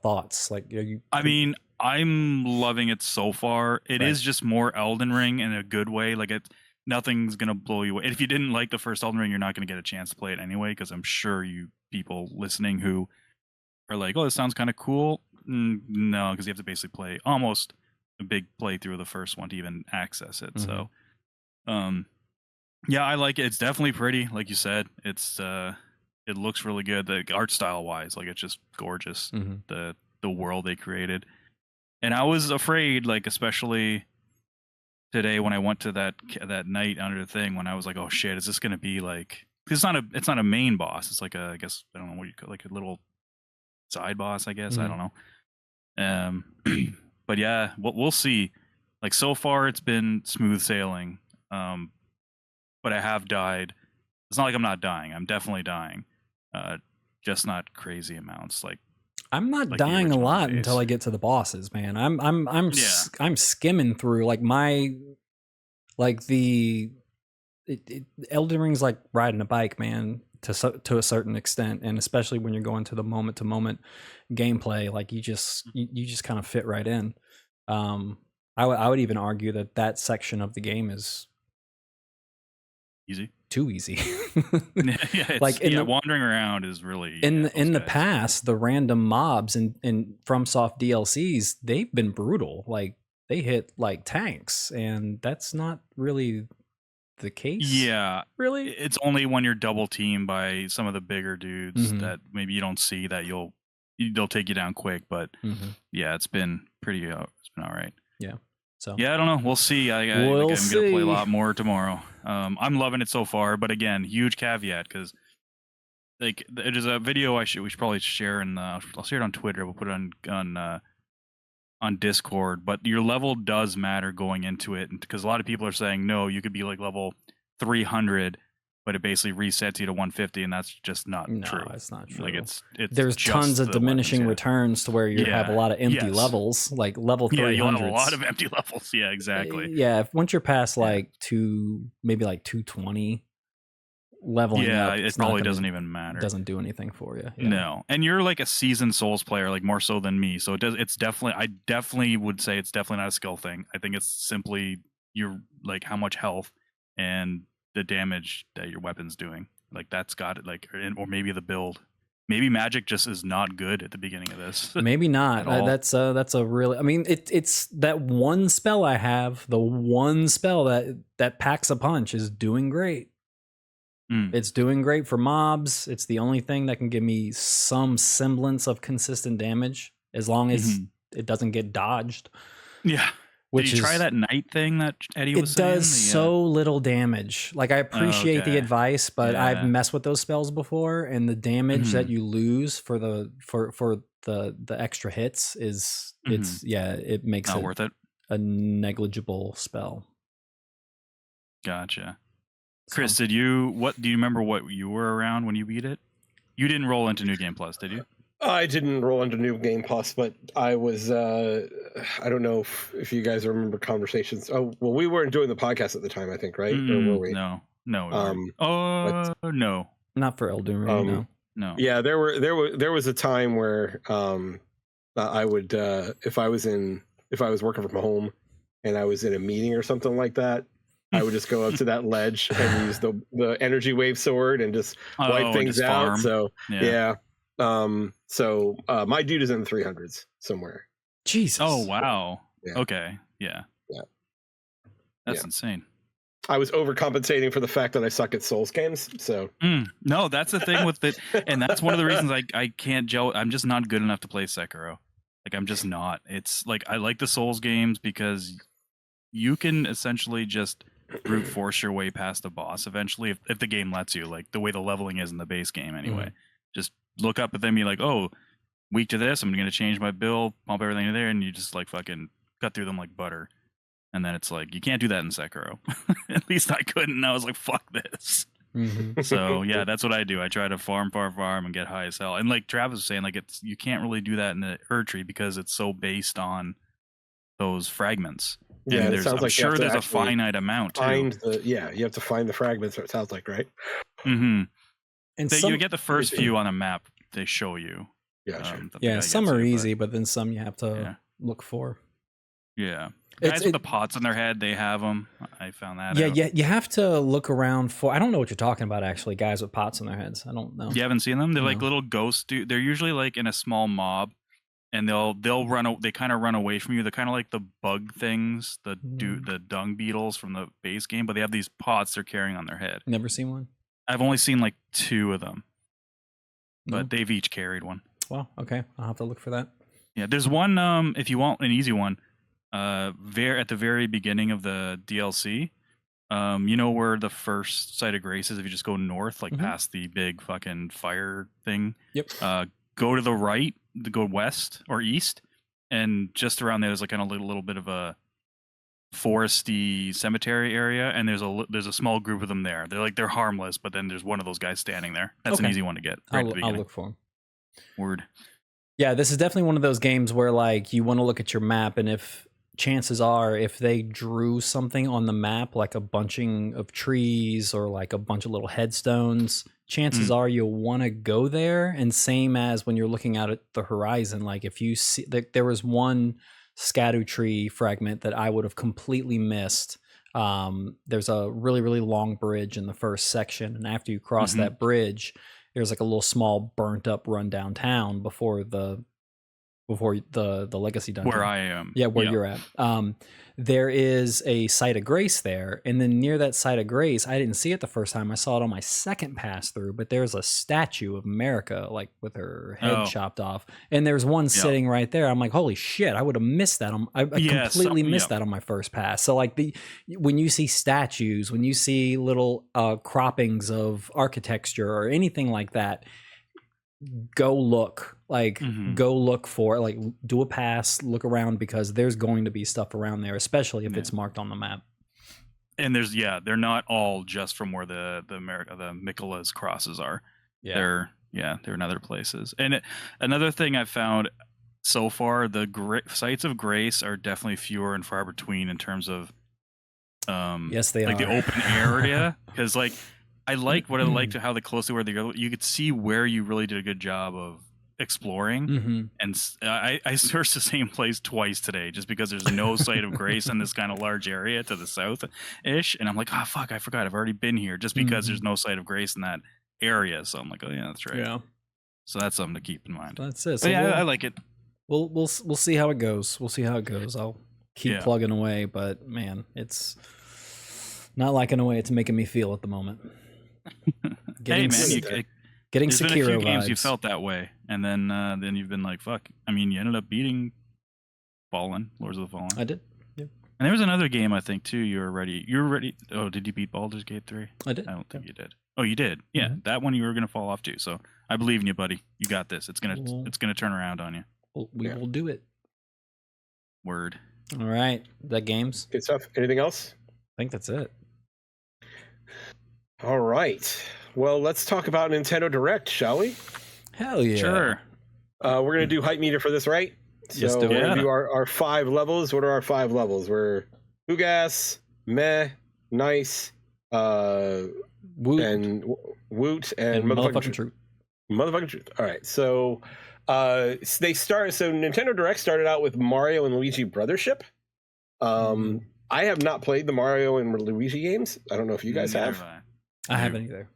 thoughts? Like, I mean, I'm loving it so far. It is just more Elden Ring in a good way. Like nothing's gonna blow you away. And if you didn't like the first Elden Ring, you're not gonna get a chance to play it anyway. Because I'm sure you people listening who are like, "Oh, this sounds kind of cool." No, because you have to basically play almost a big playthrough of the first one to even access it. So, yeah, I like it. It's definitely pretty, like you said. It looks really good. The art style wise, like it's just gorgeous. The world they created, and I was afraid, like especially today when I went to that night under the thing, when I was like, oh shit, is this gonna be like? It's not a main boss. It's like I guess I don't know what you call, like a little side boss. I guess I don't know. But yeah, we'll see. Like so far, it's been smooth sailing. But I have died. It's not like I'm not dying. I'm definitely dying. Just not crazy amounts. Like I'm not the dying a original lot phase. until I get to the bosses, man. I'm skimming through like Elden Ring's like riding a bike, man, to a certain extent, and especially when you're going to the moment to moment gameplay, like you just kind of fit right in. I would even argue that section of the game is easy. Too easy. Yeah, like wandering around is really in the past, the random mobs in FromSoft DLCs, they've been brutal. Like they hit like tanks, and that's not really the case. Yeah, really. It's only when you're double teamed by some of the bigger dudes that maybe you don't see that they'll take you down quick. But yeah, it's been pretty. It's been all right. Yeah. So yeah, I don't know. We'll see. I'm gonna play a lot more tomorrow. I'm loving it so far, but again, huge caveat because like it is a video we should probably share, and I'll share it on Twitter. We'll put it on Discord. But your level does matter going into it, because a lot of people are saying no, you could be like level 300, but it basically resets you to 150, and that's just not true. No, it's not true. Like it's there's tons of diminishing returns to where you have a lot of empty levels, like level 300. Yeah, you'll have a lot of empty levels. Yeah, exactly. Yeah, once you're past like maybe like 220 leveling up, it probably doesn't even matter. It doesn't do anything for you. Yeah. No, and you're like a seasoned Souls player, like more so than me. So it's definitely, I definitely would say it's definitely not a skill thing. I think it's simply you're like how much health and the damage that your weapon's doing. Like that's got it. Like, or maybe the build. Maybe magic just is not good at the beginning of this. Maybe not. That's a really. I mean, it's that one spell I have. The one spell that packs a punch is doing great. It's doing great for mobs. It's the only thing that can give me some semblance of consistent damage, as long as it doesn't get dodged. Yeah. Did you try that night thing that Eddie was saying? It does so little damage. Like I appreciate the advice, but I've messed with those spells before, and the damage that you lose for the extra hits is it makes not worth it. A negligible spell. Gotcha. Chris, do you remember what you were around when you beat it? You didn't roll into New Game Plus, did you? I didn't roll into New Game Plus, but I was, I don't know if you guys remember conversations. Oh, well, we weren't doing the podcast at the time, I think, right? Or were we? No. No. Not for Elden Ring, no. Yeah, there was a time where I would, if I was working from home and I was in a meeting or something like that, I would just go up to that ledge and use the energy wave sword and just wipe things out. So so my dude is in the 300s somewhere. Jesus. Oh wow. Yeah. Okay. Yeah. That's insane. I was overcompensating for the fact that I suck at Souls games. So no, that's the thing with it, and that's one of the reasons I can't gel. I'm just not good enough to play Sekiro. Like I'm just not. It's like I like the Souls games because you can essentially just brute force your way past the boss eventually if the game lets you, like the way the leveling is in the base game anyway. Just look up at them, be like, oh, weak to this, I'm gonna change my build, pump everything in there, and you just like fucking cut through them like butter. And then it's like you can't do that in Sekiro. At least I couldn't, and I was like, fuck this. So yeah, that's what I do. I try to farm and get high as hell. And like Travis was saying, like you can't really do that in the Erdtree because it's so based on those fragments. Yeah, and it sounds like sure there's a finite amount too. You have to find the fragments. It sounds like, right? And you get the first few on a map. They show you. Yeah, some are easy, but then some you have to look for. Yeah. Guys with the pots in their head, they have them. I found that out. Yeah, you have to look around for... I don't know what you're talking about, actually, guys with pots in their heads. I don't know. You haven't seen them? They're like little ghosts. They're usually like in a small mob, and they'll run. They kind of run away from you. They're kind of like the bug things, the dung beetles from the base game, but they have these pots they're carrying on their head. Never seen one? I've only seen like 2 of them, but they've each carried one. Well, okay. I'll have to look for that. Yeah, there's one, if you want an easy one, at the very beginning of the DLC, you know where the first site of grace is if you just go north, like past the big fucking fire thing. Yep. Go to the right, go west or east, and just around there's like kind of a little bit of a foresty cemetery area, and there's a small group of them there. They're harmless, but then there's one of those guys standing there. That's an easy one to get. I'll look for him. Word. Yeah, this is definitely one of those games where like you want to look at your map, and if chances are if they drew something on the map like a bunching of trees or like a bunch of little headstones, chances are you'll want to go there. And same as when you're looking out at the horizon, like if you see there was one scadu tree fragment that I would have completely missed. There's a really, really long bridge in the first section, and after you cross that bridge, there's like a little small burnt up rundown town before the legacy dungeon. Where I am. Yeah, where you're at. There is a site of grace there, and then near that site of grace, I didn't see it the first time. I saw it on my second pass through, but there's a statue of America, like with her head chopped off, and there's one sitting right there. I'm like, holy shit, I would have missed that. I completely missed that on my first pass. So like when you see statues, when you see little croppings of architecture or anything like that, go look. Go look for it. Like, do a pass, look around, because there's going to be stuff around there, especially if it's marked on the map. And they're not all just from where the Michela's crosses are. They're in other places. And another thing I've found so far, the sites of grace are definitely fewer and far between in terms of yes, they are the open area, because like I liked how the closely where they go, you could see where you really did a good job of exploring. And I searched the same place twice today just because there's no site of grace in this kind of large area to the south ish, and I'm like, oh fuck, I forgot I've already been here, just because there's no site of grace in that area. So I'm like, oh yeah, that's right. So that's something to keep in mind. That's it. So I like it. We'll see how it goes. I'll keep plugging away, but man, it's not liking the way it's making me feel at the moment. Getting Sekiro been a few games vibes. you felt that way, and then you've been like, fuck. I mean, you ended up beating Lords of the Fallen. I did. Yeah. And there was another game I think too. You were ready. Oh, did you beat Baldur's Gate 3? I did. I don't think you did. Oh, you did. Yeah, that one you were gonna fall off too. So I believe in you, buddy. You got this. It's gonna turn around on you. We will do it. Word. All right. That games. Good stuff. Anything else? I think that's it. All right. Well, let's talk about Nintendo Direct, shall we? Hell yeah. Sure. We're going to do hype meter for this, right? Yes, so we're going to do our 5 levels. What are our 5 levels? We're Ugas, Meh, Nice, Woot, and Motherfucking Truth. Motherfucking Truth. All right. So Nintendo Direct started out with Mario and Luigi Brothership. I have not played the Mario and Luigi games. I don't know if you guys have. I haven't either.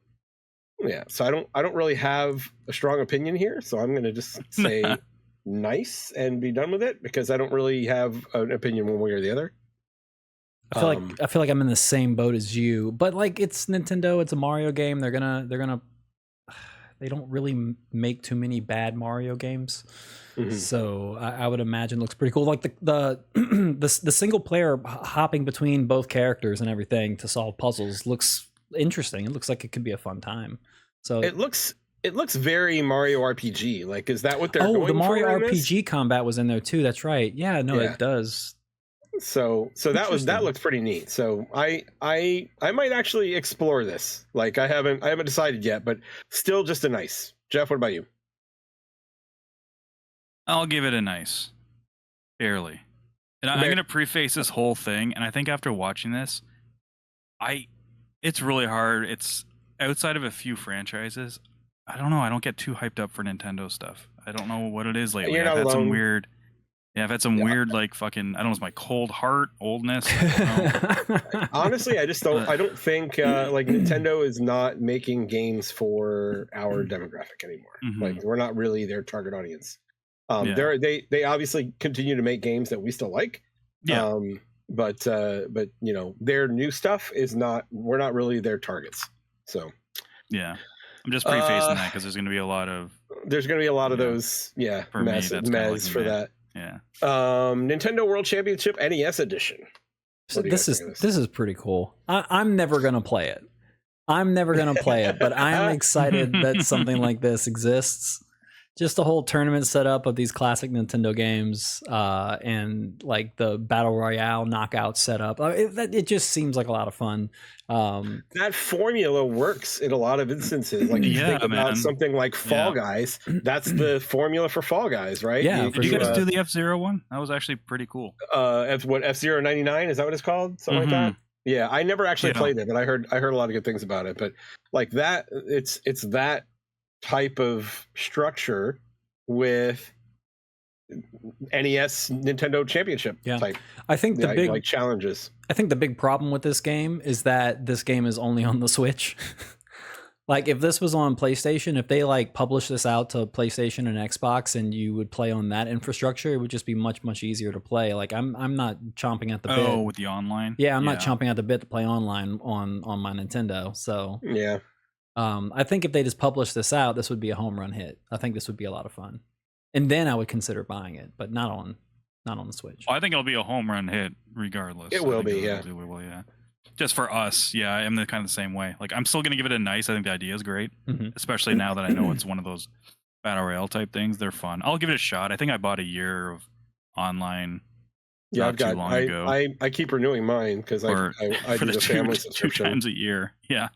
Yeah, so I don't really have a strong opinion here, so I'm going to just say nice and be done with it, because I don't really have an opinion one way or the other. I feel like I'm in the same boat as you, but like, it's Nintendo, it's a Mario game. They don't really make too many bad Mario games. So I would imagine it looks pretty cool. Like the single player hopping between both characters and everything to solve puzzles looks interesting. It looks like it could be a fun time. So it looks very Mario RPG. Like, is that what they're going for? Oh, the Mario RPG combat was in there too. That's right. Yeah, no, it does. So that looks pretty neat. So I might actually explore this. Like, I haven't decided yet, but still just a nice. Geoff, what about you? I'll give it a nice. Barely. And I'm going to preface this whole thing, and I think after watching this, it's really hard. It's outside of a few franchises. I don't know. I don't get too hyped up for Nintendo stuff. I don't know what it is lately. You're not alone. I've had some weird, like, fucking, I don't know, it's my cold heart, oldness. Honestly, I don't think like Nintendo is not making games for our demographic anymore. Like, we're not really their target audience. They obviously continue to make games that we still like. Yeah. But you know, their new stuff is not. We're not really their targets. So. Yeah. I'm just prefacing that because there's going to be a lot of. There's going to be a lot of those. Yeah. For me, that's mez for that. Yeah. Nintendo World Championship NES Edition. So this is pretty cool. I'm never gonna play it. But I'm excited that something like this exists. just the whole tournament setup of these classic Nintendo games, and like the battle royale knockout setup. It just seems like a lot of fun. That formula works in a lot of instances. Like you think about something like Fall Guys. That's the formula for Fall Guys, right? Yeah. Did you guys do the F-Zero one? That was actually pretty cool. F-Zero 99? Is that what it's called? Something like that. Yeah, I never actually played it, but I heard a lot of good things about it. But like that, it's that type of structure with NES Nintendo Championship type. I think the big like challenges. I think the big problem with this game is that this game is only on the Switch. Like if this was on PlayStation, if they like publish this out to PlayStation and Xbox and you would play on that infrastructure, it would just be much easier to play. Like I'm not chomping at the bit. Oh, with the online? Yeah, I'm not chomping at the bit to play online on my Nintendo. So yeah. I think if they just publish this out, this would be a home run hit. I think this would be a lot of fun. And then I would consider buying it, but not on the Switch. Well, I think it'll be a home run hit regardless. It will be, yeah. Just for us, yeah, I am the kind of the same way. Like I'm still gonna give it a nice. I think the idea is great, especially now that I know it's one of those battle royale type things. They're fun. I'll give it a shot. I think I bought a year of online. Yeah, I've got. I keep renewing mine because I do the family subscription 2 times a year. Yeah.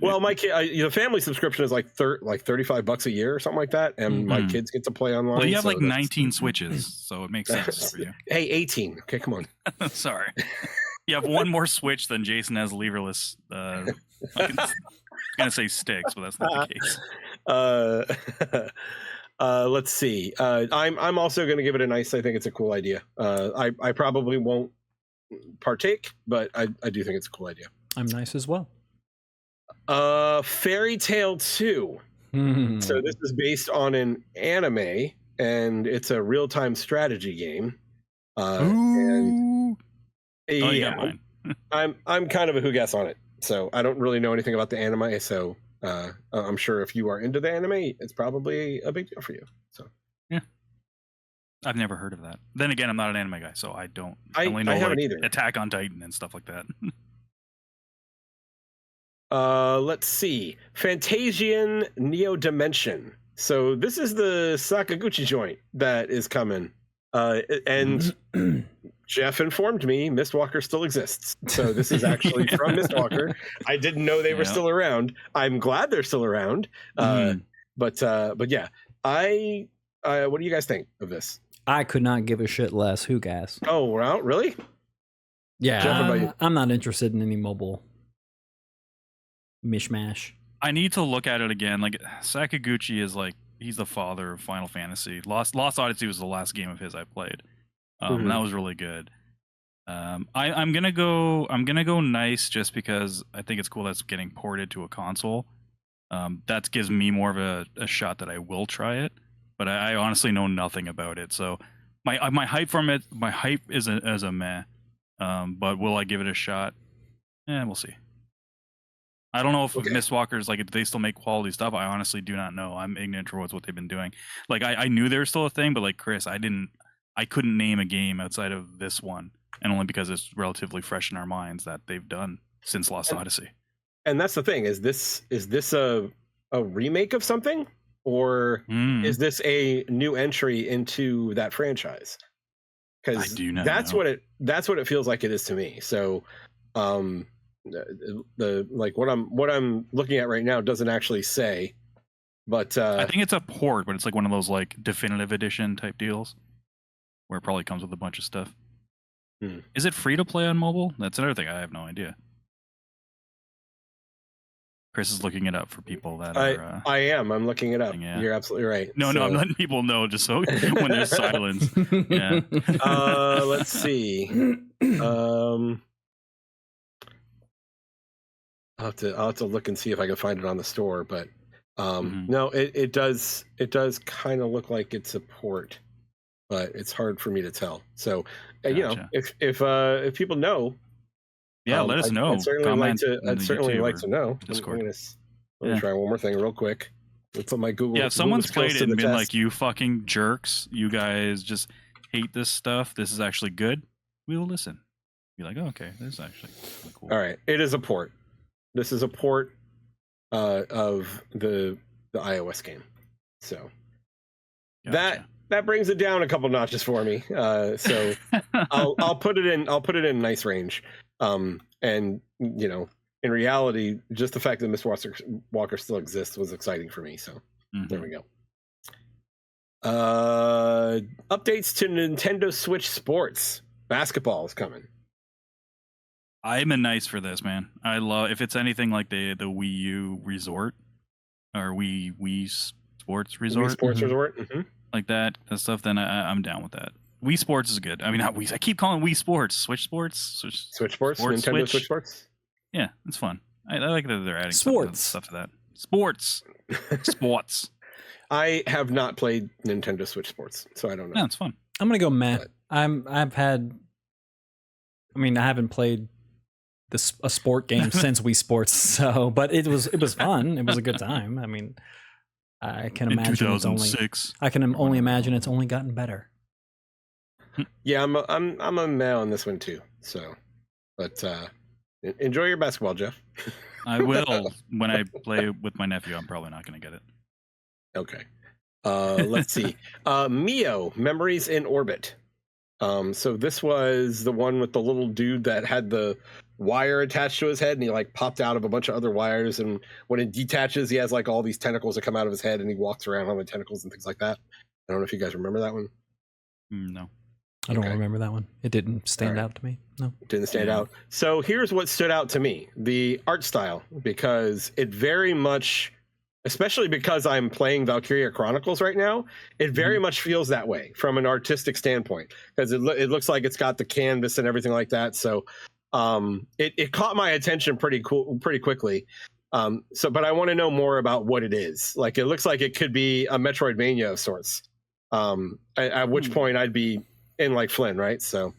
Well, my kid, the family subscription is like $35 a year or something like that, and my kids get to play online. Well, you have like 19 Switches, so it makes sense for you. Hey, 18. Okay, come on. Sorry. You have one more Switch than Jason has leverless. I'm gonna say sticks, but that's not the case. Let's see. I'm also going to give it a nice. I think it's a cool idea. I probably won't partake, but I do think it's a cool idea. I'm nice as well. Fairy Tail 2. So this is based on an anime, and it's a real-time strategy game. And you got mine. I'm kind of a who guess on it, so I don't really know anything about the anime. So I'm sure if you are into the anime, it's probably a big deal for you. So yeah, I've never heard of that. Then again, I'm not an anime guy, so I only know haven't like either. Attack on Titan and stuff like that. Let's see, Fantasian Neo Dimension. So this is the Sakaguchi joint that is coming, and Geoff informed me Mistwalker still exists. So this is actually from Mistwalker. I didn't know they were still around. I'm glad they're still around. But yeah, what do you guys think of this? I could not give a shit less. Who gas? Oh, wow, really? Yeah, Geoff, I'm not interested in any mobile mishmash. I need to look at it again. Like Sakaguchi is like, he's the father of Final Fantasy. Lost Odyssey was the last game of his I played. And that was really good. I'm gonna go nice just because I think it's cool that's getting ported to a console. That gives me more of a shot that I will try it, but I honestly know nothing about it. So my hype from it, my hype is a meh. But will I give it a shot? We'll see. I don't know if Mistwalkers, like, if they still make quality stuff. I honestly do not know. I'm ignorant towards what they've been doing. Like I knew they were still a thing, but like Chris, I couldn't name a game outside of this one, and only because it's relatively fresh in our minds that they've done since Lost Odyssey. And that's the thing: is this a remake of something, or is this a new entry into that franchise? Because that's what it feels like it is to me. So, what I'm looking at right now doesn't actually say, but I think it's a port, but it's like one of those like definitive edition type deals, where it probably comes with a bunch of stuff. Is it free to play on mobile? That's another thing. I have no idea. Chris is looking it up for people that are... I am. I'm looking it up. Yeah. You're absolutely right. No, I'm letting people know just so when there's silence. Yeah. Let's see. I'll have to look and see if I can find it on the store, but no, it does kind of look like it's a port, but it's hard for me to tell. So, gotcha. If people know, let us know. I'd certainly like to know. Discord. Let me try one more thing real quick. Let's put my Google. Yeah, if someone's played it and been like, "You fucking jerks, you guys just hate this stuff. This is actually good." We will listen. Be like, "Oh, okay, this is actually really cool." All right, it is a port. This is a port of the iOS game. So Gotcha. That brings it down a couple notches for me. So I'll put it in a nice range. And in reality, just the fact that Miss Walker still exists was exciting for me. So there we go. Updates to Nintendo Switch Sports. Basketball is coming. I'm nice for this, man. I love if it's anything like the Wii U Resort or Wii Sports Resort. Wii Sports Resort. Like that stuff, then I'm down with that. Wii Sports is good. I mean, not Wii. I keep calling Wii Sports. Switch Sports. Switch Sports. Nintendo Switch Sports. Yeah, it's fun. I like that they're adding stuff to that. Sports. I have not played Nintendo Switch Sports, so I don't know. Yeah, it's fun. I'm gonna go meh. I haven't played a sport game since Wii Sports, so but it was fun. It was a good time. I mean, I can imagine I can only imagine it's only gotten better. Yeah, I'm a meh on this one too. So, but enjoy your basketball, Geoff. I will when I play with my nephew. I'm probably not going to get it. Okay. Let's see. Mio, Memories in Orbit. So this was the one with the little dude that had the wire attached to his head, and he like popped out of a bunch of other wires, and when it detaches, he has like all these tentacles that come out of his head, and he walks around on the tentacles and things like that. I don't know if you guys remember that one. No. I don't remember that one. It didn't stand out to me. No. It didn't stand out. So here's what stood out to me. The art style, because it very much, especially because I'm playing Valkyria Chronicles right now, it very much feels that way from an artistic standpoint, because it looks like it's got the canvas and everything like that. So it caught my attention pretty quickly. But I want to know more about what it is. Like, it looks like it could be a Metroidvania of sorts. At which point I'd be in like Flynn, right? So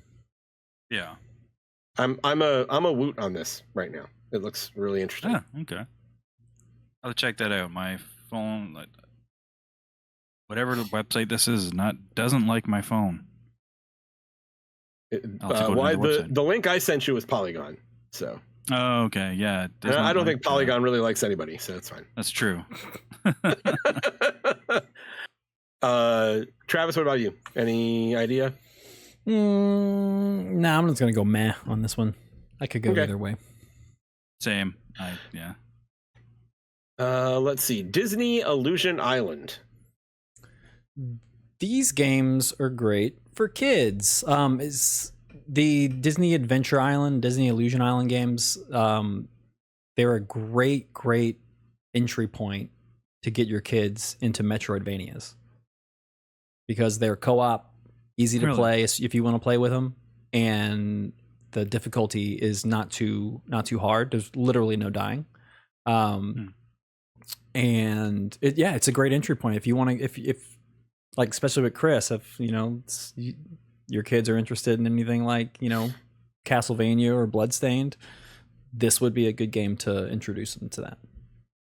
yeah, I'm a woot on this right now. It looks really interesting. Yeah, okay. I'll check that out. My phone, whatever the website this is, doesn't like my phone. The link I sent you was Polygon. So. Oh, okay. Yeah. I don't think Polygon really likes anybody, so it's fine. That's true. Travis, what about you? Any idea? No, I'm just gonna go meh on this one. I could go either way. Same. Yeah. Let's see. Disney Illusion Island. These games are great for kids. Is the Disney Adventure Island, Disney Illusion Island games? They're a great entry point to get your kids into Metroidvanias, because they're co-op, easy to play if you want to play with them, and the difficulty is not too hard. There's literally no dying. And it's a great entry point if you want to, if like, especially with Chris, if your kids are interested in anything like Castlevania or Bloodstained, this would be a good game to introduce them to that.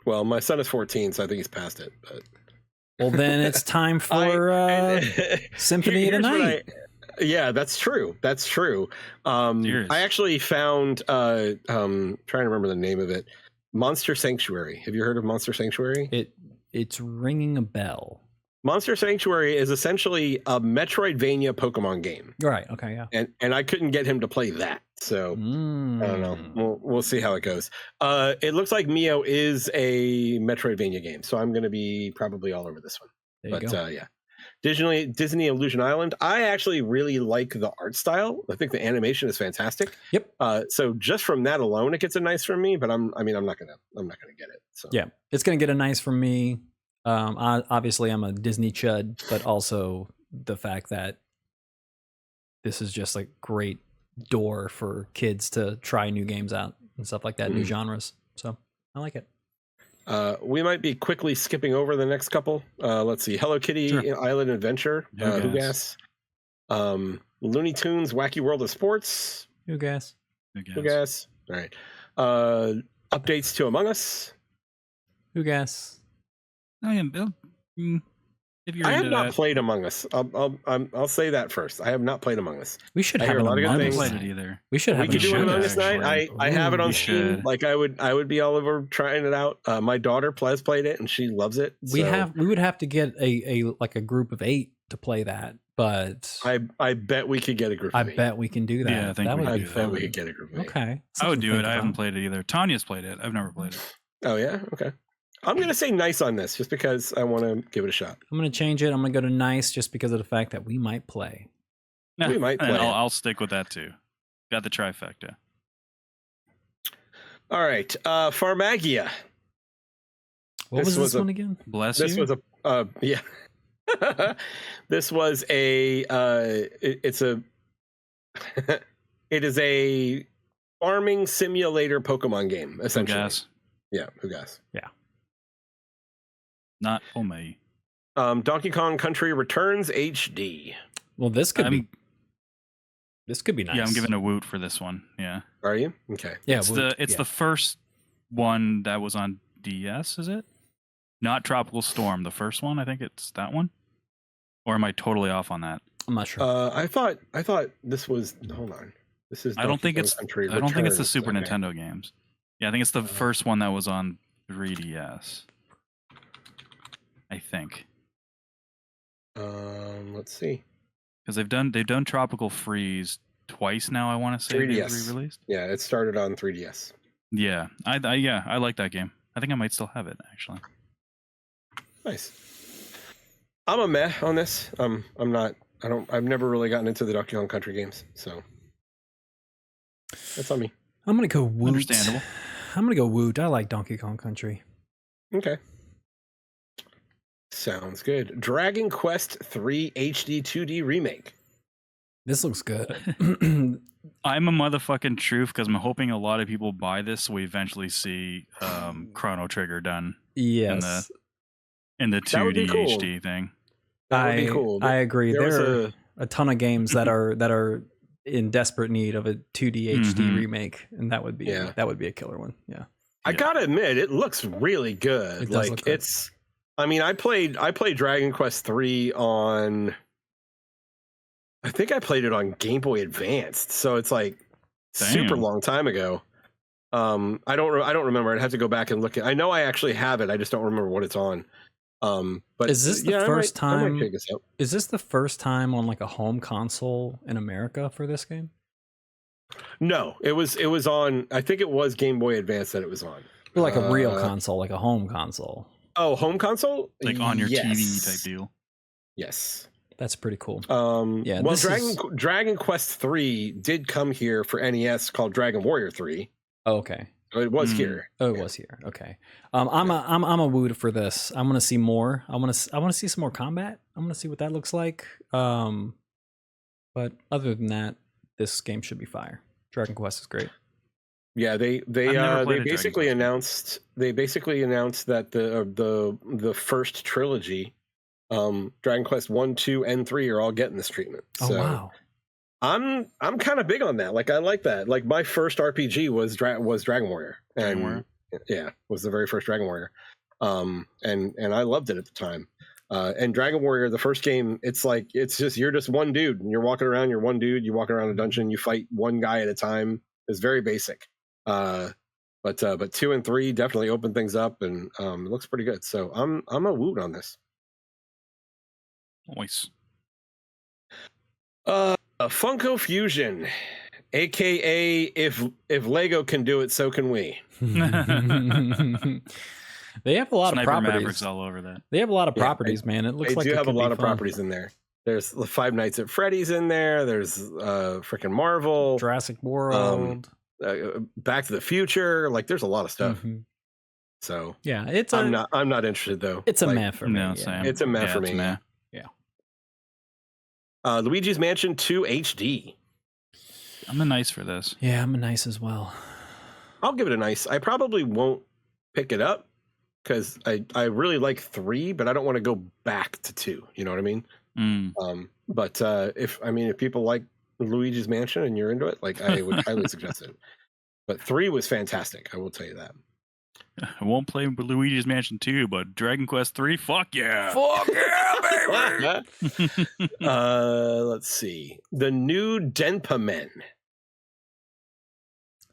Well, my son is 14, so I think he's past it. But well, then it's time for Symphony of the Night. Yeah, that's true. I actually found trying to remember the name of it. Monster Sanctuary. Have you heard of Monster Sanctuary? It's ringing a bell. Monster Sanctuary is essentially a Metroidvania Pokemon game. Right. Okay. Yeah. And I couldn't get him to play that, so I don't know. We'll see how it goes. It looks like Mio is a Metroidvania game, so I'm going to be probably all over this one. There you go. Yeah, Disney Illusion Island. I actually really like the art style. I think the animation is fantastic. Yep. So just from that alone, it gets a nice from me. But I'm not gonna get it. So yeah, it's gonna get a nice from me. Obviously, I'm a Disney chud, but also the fact that this is just a great door for kids to try new games out and stuff like that, new genres. So I like it. We might be quickly skipping over the next couple. Let's see. Hello Kitty Island Adventure. Who Gas? Looney Tunes Wacky World of Sports. Who Gas? All right. Updates to Among Us. Who Gas? Oh, yeah, If you're I have into not that. played Among Us. I'll say that first. I have not played Among Us. We should I have hear an a lot of good Among I things. Us haven't played night. it either. We should have We could do an Among Us night. I have it on We Steam. should. Like I would be all over trying it out. My daughter Plez played it and she loves it. We would have to get a like a group of 8 to play that, but I bet we could get a group. I of 8. bet we can do that. Yeah, I think that we would could be do that. fun. We could get a group of 8. Okay, I would do it. I about. haven't played it either. Tanya's played it. I've never played it. Oh yeah, okay. I'm gonna say nice on this just because I want to give it a shot. I'm gonna change it. I'm gonna go to nice just because of the fact that we might play. We might play. And it. I'll stick with that too. Got the trifecta. All right, Pharmagia. What This was this was one again? Bless This you. was a yeah. This was a it's a it is a farming simulator Pokemon game essentially. Gas. Yeah, who guys? Not for me. Donkey Kong Country Returns HD. Well, this could be nice. Yeah, I'm giving a woot for this one. Yeah. Are you? Okay. Yeah, It's the first one that was on DS, is it? Not Tropical Storm, the first one. I think it's that one. Or am I totally off on that? I'm not sure. I thought this was. Hold on. This is. I don't Donkey think Kong it's. Country I don't think it's the Returns. Super Okay. Nintendo games. Yeah, I think it's the first one that was on 3DS. I think Let's see. because they've done Tropical Freeze twice now. I want to say they 3DS. re-released. Yeah, it started on 3DS. Yeah, I like that game. I think I might still have it actually. Nice. I'm a meh on this. I'm not. I've never really gotten into the Donkey Kong Country games, so that's on me. I'm gonna go woot. Understandable. I'm gonna go woot. I like Donkey Kong Country. Okay. Sounds good. Dragon Quest 3 HD 2D remake. This looks good. I'm a motherfucking truth because I'm hoping a lot of people buy this so we eventually see Chrono Trigger done Yes, in the That would be 2D cool. HD thing. That would be cool. I agree. There was There are a ton of games that are in desperate need of a 2D HD Mhm. remake, and that would be a killer one. Yeah. I gotta admit, it looks really good. It does look good. It's. I mean, I played Dragon Quest 3 on. I think I played it on Game Boy Advanced, so it's like super Damn. long time ago. I don't remember. I'd have to go back and look at. I know I actually have it. I just don't remember what it's on. But Is this the yeah, first I might time? pick this up. Is this the first time on like a home console in America for this game? No, it was on. I think it was Game Boy Advance that it was on. Or like a real console, like a home console. Oh, home console, Like on your Yes. TV type deal. Yes. That's pretty cool. Yeah. Well, Dragon Quest 3 did come here for NES called Dragon Warrior 3. Oh, okay. So it was here. Oh, it was here. Okay. I'm a woot for this. I want to see more. I want to see some more combat. I want to see what that looks like. But other than that, this game should be fire. Dragon Quest is great. Yeah, they basically announced that the first trilogy, Dragon Quest 1, 2, and 3 are all getting this treatment. Oh So wow. I'm kind of big on that. Like I like that. Like my first RPG was Dragon Warrior. And yeah, was the very first Dragon Warrior. And I loved it at the time. And Dragon Warrior, the first game, it's just you're just one dude and you're walking around, you're one dude, you walk around a dungeon, you fight one guy at a time. It's very basic. But 2 and 3 definitely open things up and it looks pretty good. So I'm a woot on this. Nice. Funko Fusion, aka if Lego can do it, so can we. They have a lot Sniper of properties. Mavericks all over that. They have a lot of properties, man. It looks They like do it have a could lot be of fun. properties in there. There's the Five Nights at Freddy's in there. There's freaking Marvel, Jurassic World, Back to the Future. Like there's a lot of stuff. Mhm. So Yeah, I'm not interested though. It's a Like, meh for me. No, yeah. same. It's a meh for it's me. meh. Luigi's Mansion 2 HD. I'm a nice for this. Yeah, I'm a nice as well. I'll give it a nice. I probably won't pick it up because I really like 3, but I don't want to go back to 2. You know what I mean? But if people like Luigi's Mansion and you're into it, like I would highly suggest it. But 3 was fantastic. I will tell you that. I won't play Luigi's Mansion 2, but Dragon Quest 3, fuck yeah. Fuck yeah, baby. Let's see. The new Denpa Men.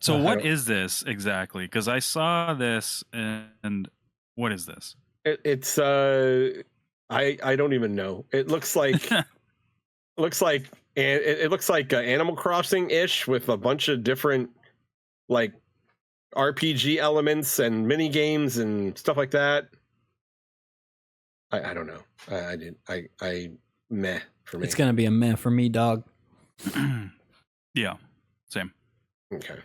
So what is this exactly? Because I saw this, and what is this? It's I don't even know. It looks like it looks like Animal Crossing ish with a bunch of different like RPG elements and mini games and stuff like that. I don't know. I meh for me. It's gonna be a meh for me, dog. Yeah, same. Okay.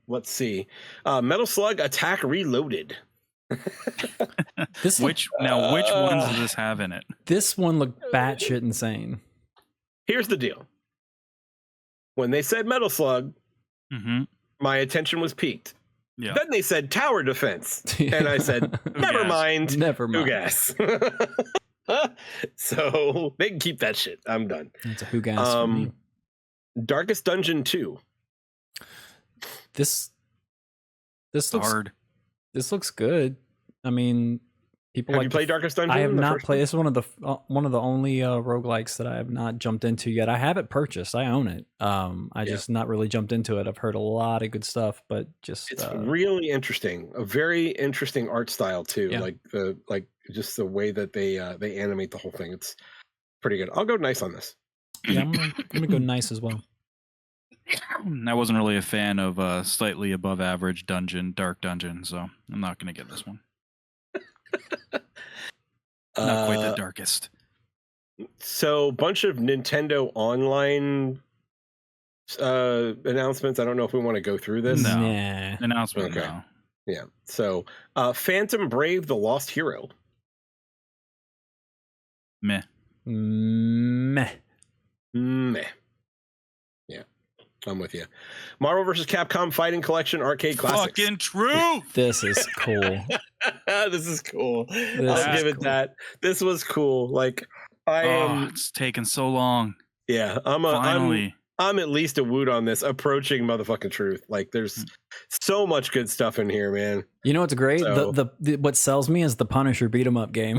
Let's see. Metal Slug Attack Reloaded. Which ones does this have in it? This one looked batshit insane. Here's the deal. When they said Metal Slug, my attention was piqued. Yeah. Then they said tower defense, and I said, "Never mind, never mind." Who gas? So they can keep that shit. I'm done. It's a who gas for me. Darkest Dungeon 2. This looks hard. This looks good. I mean, people have you played Darkest Dungeon? I have not played. This is one of the only roguelikes that I have not jumped into yet. I have it purchased. I own it. I just not really jumped into it. I've heard a lot of good stuff, but just it's really interesting. A very interesting art style too. Yeah. Like just the way that they animate the whole thing. It's pretty good. I'll go nice on this. Yeah, I'm gonna go nice as well. I wasn't really a fan of slightly above average dark dungeon, so I'm not gonna get this one. Not quite the darkest. So, bunch of Nintendo Online announcements. I don't know if we want to go through this. No. Nah. Announcement. Okay. No. Yeah. So, Phantom Brave: The Lost Hero. Meh. Meh. Meh. Yeah, I'm with you. Marvel vs. Capcom Fighting Collection Arcade Classics. Fucking true. This is cool. This is cool. I'll give it that. This was cool. Like it's taken so long. Yeah, I'm at least a woot on this, approaching motherfucking truth. Like there's so much good stuff in here, man. You know what's great? So, the what sells me is the Punisher beat 'em up game.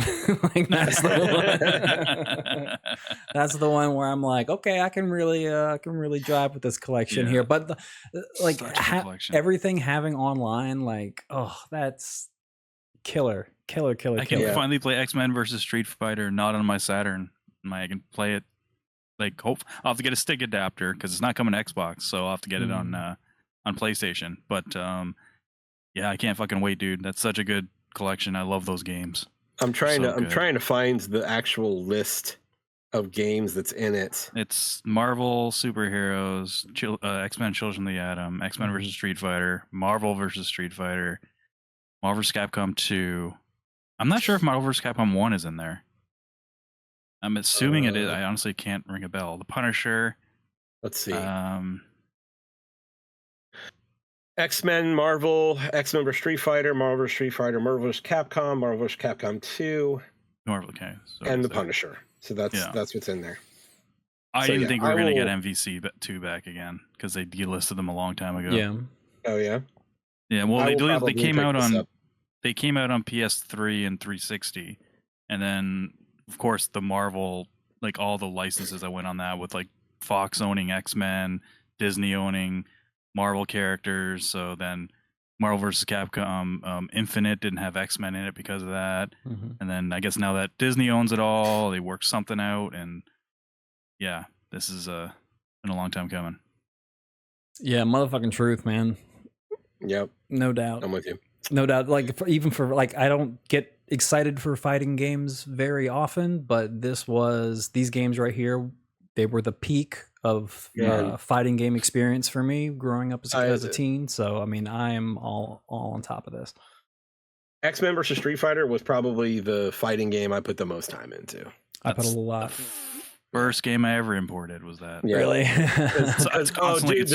Like that's the one. That's the one where I'm like, okay, I can really drive with this collection here. But everything having online, like, oh, that's killer. I can finally play X-Men versus Street Fighter, not on my Saturn. I can play it. Like, I'll have to get a stick adapter because it's not coming to Xbox, so I'll have to get it on PlayStation. But yeah, I can't fucking wait, dude. That's such a good collection. I love those games. I'm trying to find the actual list of games that's in it. It's Marvel superheroes, X-Men Children of the Atom, X-Men versus Street Fighter, Marvel versus Street Fighter, Marvel vs. Capcom 2. I'm not sure if Marvel vs. Capcom 1 is in there. I'm assuming it is. I honestly can't ring a bell. The Punisher. Let's see. X-Men, Marvel, X-Men vs. Street Fighter, Marvel vs. Street Fighter, Marvel vs. Capcom, Marvel vs. Capcom 2, Marvel, okay, and the Punisher. So that's what's in there. I didn't think we were going to get MVC 2 back again because they delisted them a long time ago. Yeah. Oh yeah. Yeah. Well, they came out on PS3 and 360, and then of course the Marvel, like all the licenses that went on that with like Fox owning X-Men, Disney owning Marvel characters. So then Marvel vs. Capcom Infinite didn't have X-Men in it because of that. And then I guess now that Disney owns it all, they worked something out, and yeah, this is been a long time coming. Yeah, motherfucking truth, man. Yep. No doubt. I'm with you. No doubt. Like even for like, I don't get excited for fighting games very often, but these games right here, they were the peak of fighting game experience for me growing up as a teen. So I mean, I am all on top of this. X-Men versus Street Fighter was probably the fighting game I put the most time into. I put a lot. First game I ever imported was that. Yeah. Really? Oh, dude,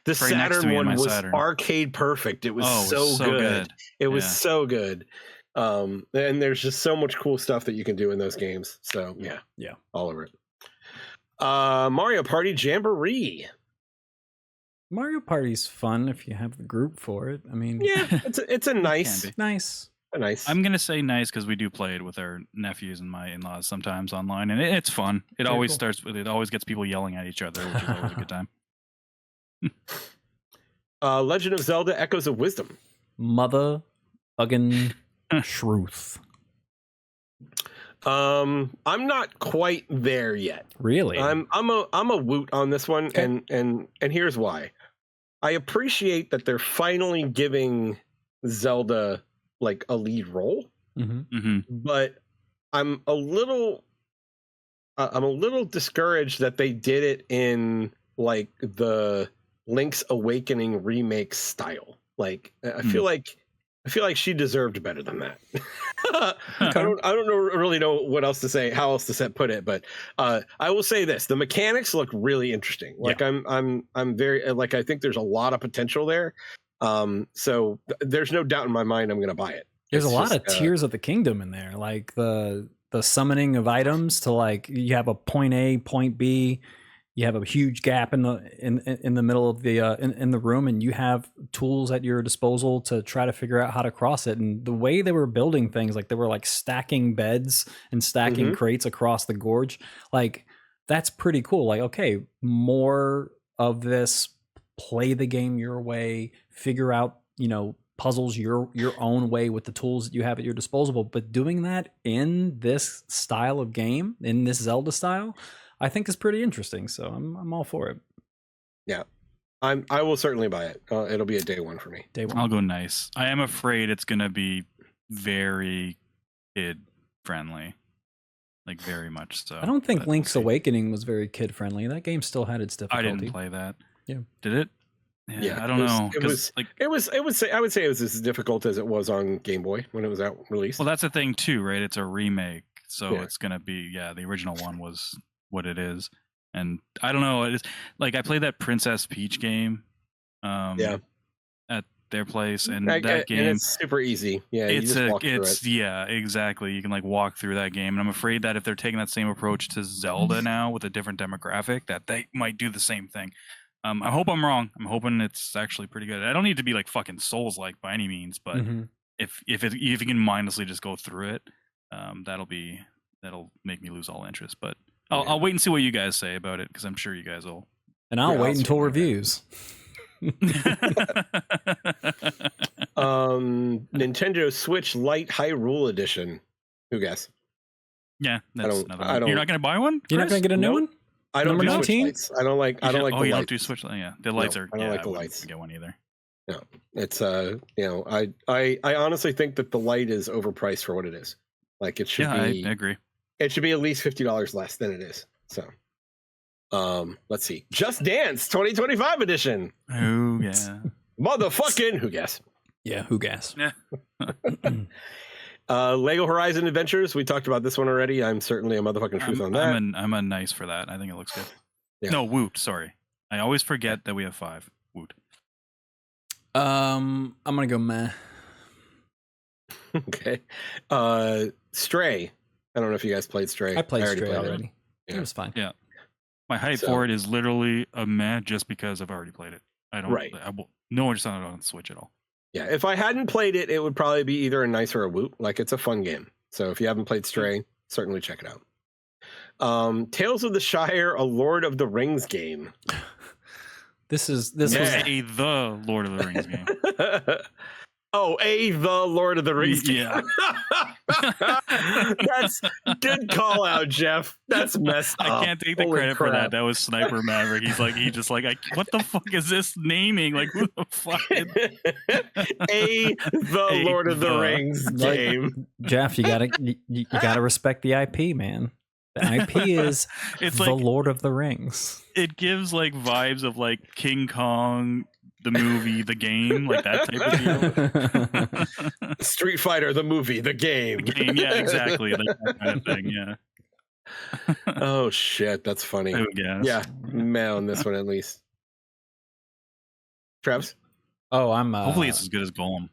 the Saturn one was arcade perfect. It was so good. It was so good. And there's just so much cool stuff that you can do in those games. So yeah, all over it. Mario Party Jamboree. Mario Party's fun if you have the group for it. I mean, yeah, it's a nice, nice. I'm gonna say nice because we do play it with our nephews and my in-laws sometimes online, and it's fun. It Very always cool. starts with it always gets people yelling at each other, which is always a good time. Legend of Zelda: Echoes of Wisdom. Mother fucking truth. I'm not quite there yet. Really? I'm a woot on this one, Okay. and here's why. I appreciate that they're finally giving Zelda like a lead role, but I'm a little discouraged that they did it in like the Link's Awakening remake style. Like I feel like she deserved better than that. I don't really know what else to say, how else to put it, but I will say this: the mechanics look really interesting. Like I'm very like I think there's a lot of potential there. So there's no doubt in my mind I'm going to buy it. There's a lot of Tears of the Kingdom in there, like the summoning of items to like you have a point A, point B. You have a huge gap in the middle of the in the room, and you have tools at your disposal to try to figure out how to cross it. And the way they were building things, like they were like stacking beds and stacking crates across the gorge, like that's pretty cool. Like, okay, more of this. Play the game your way. Figure out, puzzles your own way with the tools that you have at your disposal. But doing that in this style of game, in this Zelda style, I think is pretty interesting, so I'm all for it. Yeah, I will certainly buy it. It'll be a day one for me. Day one. I'll go nice. I am afraid it's gonna be very kid friendly, like very much so. I don't think Link's Awakening was very kid friendly. That game still had its difficulty. I didn't play that. Yeah, did it? Yeah, I don't know. I would say it was as difficult as it was on Game Boy when it was out released. Well, that's the thing too, right? It's a remake, so it's gonna be the original one was what it is, and I don't know. It's like I played that Princess Peach game, at their place, and that game and it's super easy. Yeah, exactly. You can like walk through that game, and I'm afraid that if they're taking that same approach to Zelda now with a different demographic, that they might do the same thing. I hope I'm wrong. I'm hoping it's actually pretty good. I don't need to be like fucking Souls-like by any means, but if you can mindlessly just go through it, that'll make me lose all interest. But I'll wait and see what you guys say about it, because I'm sure you guys will. And I'll wait until reviews. Nintendo Switch Lite Hyrule Edition. Who guess? Yeah, that's another one. You're not going to buy one? You're not going to get a new one? I don't do Switch lights. I don't like. The you lights. don't do Switch lights. Yeah, the lights are. I don't like the lights. Get one either. No, it's I honestly think that the light is overpriced for what it is. Like it should be. I agree. It should be at least $50 less than it is. So, let's see. Just Dance 2025 edition. Oh yeah. Motherfucking who guess? Yeah, who guess? Yeah. Lego Horizon Adventures. We talked about this one already. I'm certainly a motherfucking truth on that. I'm a nice for that. I think it looks good. Yeah. No, Woot. Sorry, I always forget that we have 5. Woot. I'm gonna go meh. Okay. Stray. I don't know if you guys played Stray. I played Stray already. Yeah. It was fine. Yeah. My hype for it is literally a meh just because I've already played it. I don't. Right. No interest on it on Switch at all. Yeah, if I hadn't played it, it would probably be either a nice or a woot. Like it's a fun game. So if you haven't played Stray, certainly check it out. Tales of the Shire, a Lord of the Rings game. This was the Lord of the Rings game. The Lord of the Rings game. Yeah. That's good call out, Geoff. That's messed up. I can't take the credit for that. That was Sniper Maverick. He's what the fuck is this naming? Like, who the fuck? Lord of the Rings game. Geoff, you gotta respect the IP, man. The IP is the Lord of the Rings. It gives like vibes of like King Kong, the movie, the game, like that type of deal. Street Fighter, the movie, the game. Yeah, exactly. Like that kind of thing, yeah. Oh shit, that's funny. Yeah, man, on this one at least. Travis? Oh, I'm hopefully it's as good as Golem.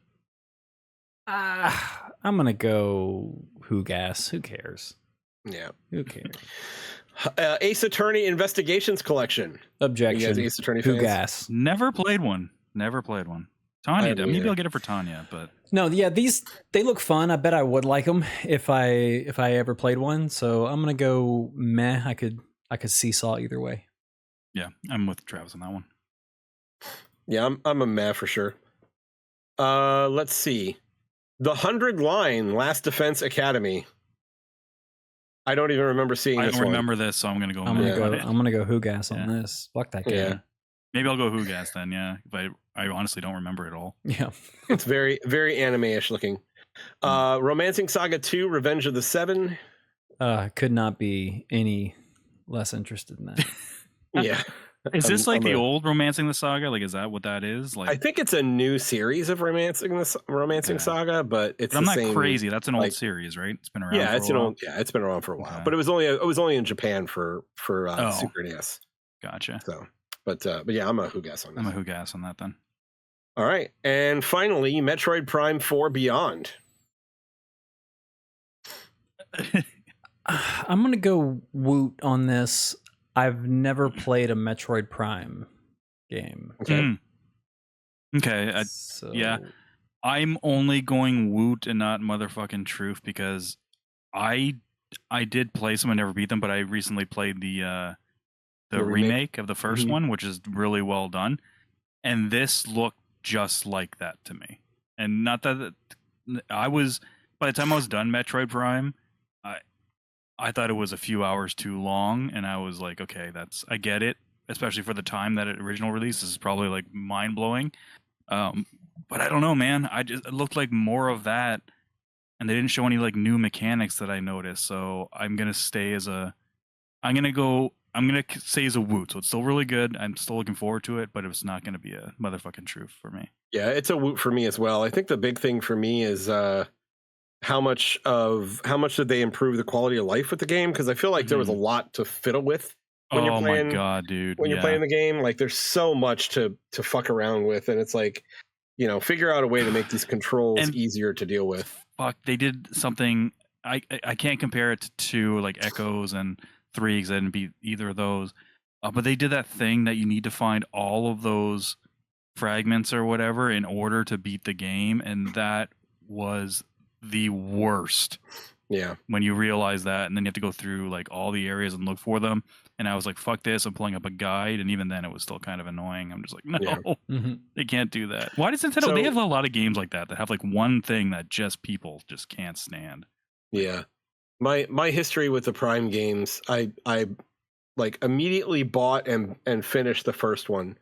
I'm gonna go who gas. Who cares? Yeah. Who cares? Ace Attorney Investigations Collection. Objection. You guys Ace Attorney Who fans? gas? Never played one. Tanya, maybe I'll get it for Tanya, but No, yeah, they look fun. I bet I would like them if I ever played one. So I'm gonna go meh. I could seesaw either way. yeah, I'm with Travis on that one. Yeah, I'm a meh for sure. Let's see. The 100 Line Last Defense Academy. I don't even remember seeing this one. I don't remember this, so I'm gonna go. I'm gonna go who gas on this. Fuck that game. Yeah. Maybe I'll go who gas then. Yeah, but I honestly don't remember it all. Yeah. It's very, very anime-ish looking. Romancing Saga 2, Revenge of the Seven. Could not be any less interested in that. Yeah. Is this like the old Romancing the Saga? Like, is that what that is? Like, I think it's a new series of Romancing Saga, but it's. But I'm the not same, crazy. That's an old series, right? It's been around. Yeah, it's an it's been around for a while, Okay. but it was only in Japan for Super NES. Gotcha. So, but yeah, I'm a who guess on this. I'm a who gas on that then. All right, and finally, Metroid Prime 4 Beyond. I'm gonna go woot on this. I've never played a Metroid Prime game. Okay. Okay. So, yeah. I'm only going woot and not motherfucking truth because I did play some. I never beat them, but I recently played the remake of the 1st one, which is really well done, and this looked just like that to me. And not that I was, by the time I was done Metroid Prime, I thought it was a few hours too long, and I was like, okay, I get it, especially for the time that it original release. This is probably like mind blowing. But I don't know, man. It looked like more of that, and they didn't show any like new mechanics that I noticed. So I'm gonna say as a woot. So it's still really good. I'm still looking forward to it, but it's not gonna be a motherfucking truth for me. Yeah, it's a woot for me as well. I think the big thing for me is how much did they improve the quality of life with the game? Because I feel like there was a lot to fiddle with when you're playing. Oh my god, dude! When you're playing the game, like there's so much to fuck around with, and it's like, figure out a way to make these controls easier to deal with. Fuck, they did something. I can't compare it to like Echoes and 3 because I didn't beat either of those. But they did that thing that you need to find all of those fragments or whatever in order to beat the game, and that was the worst. Yeah. When you realize that, and then you have to go through like all the areas and look for them. And I was like, fuck this, I'm pulling up a guide, and even then it was still kind of annoying. I'm just like, no, they can't do that. Why does Nintendo, they have a lot of games like that have like one thing that just people just can't stand. Yeah. My history with the Prime games, I like immediately bought and finished the first one.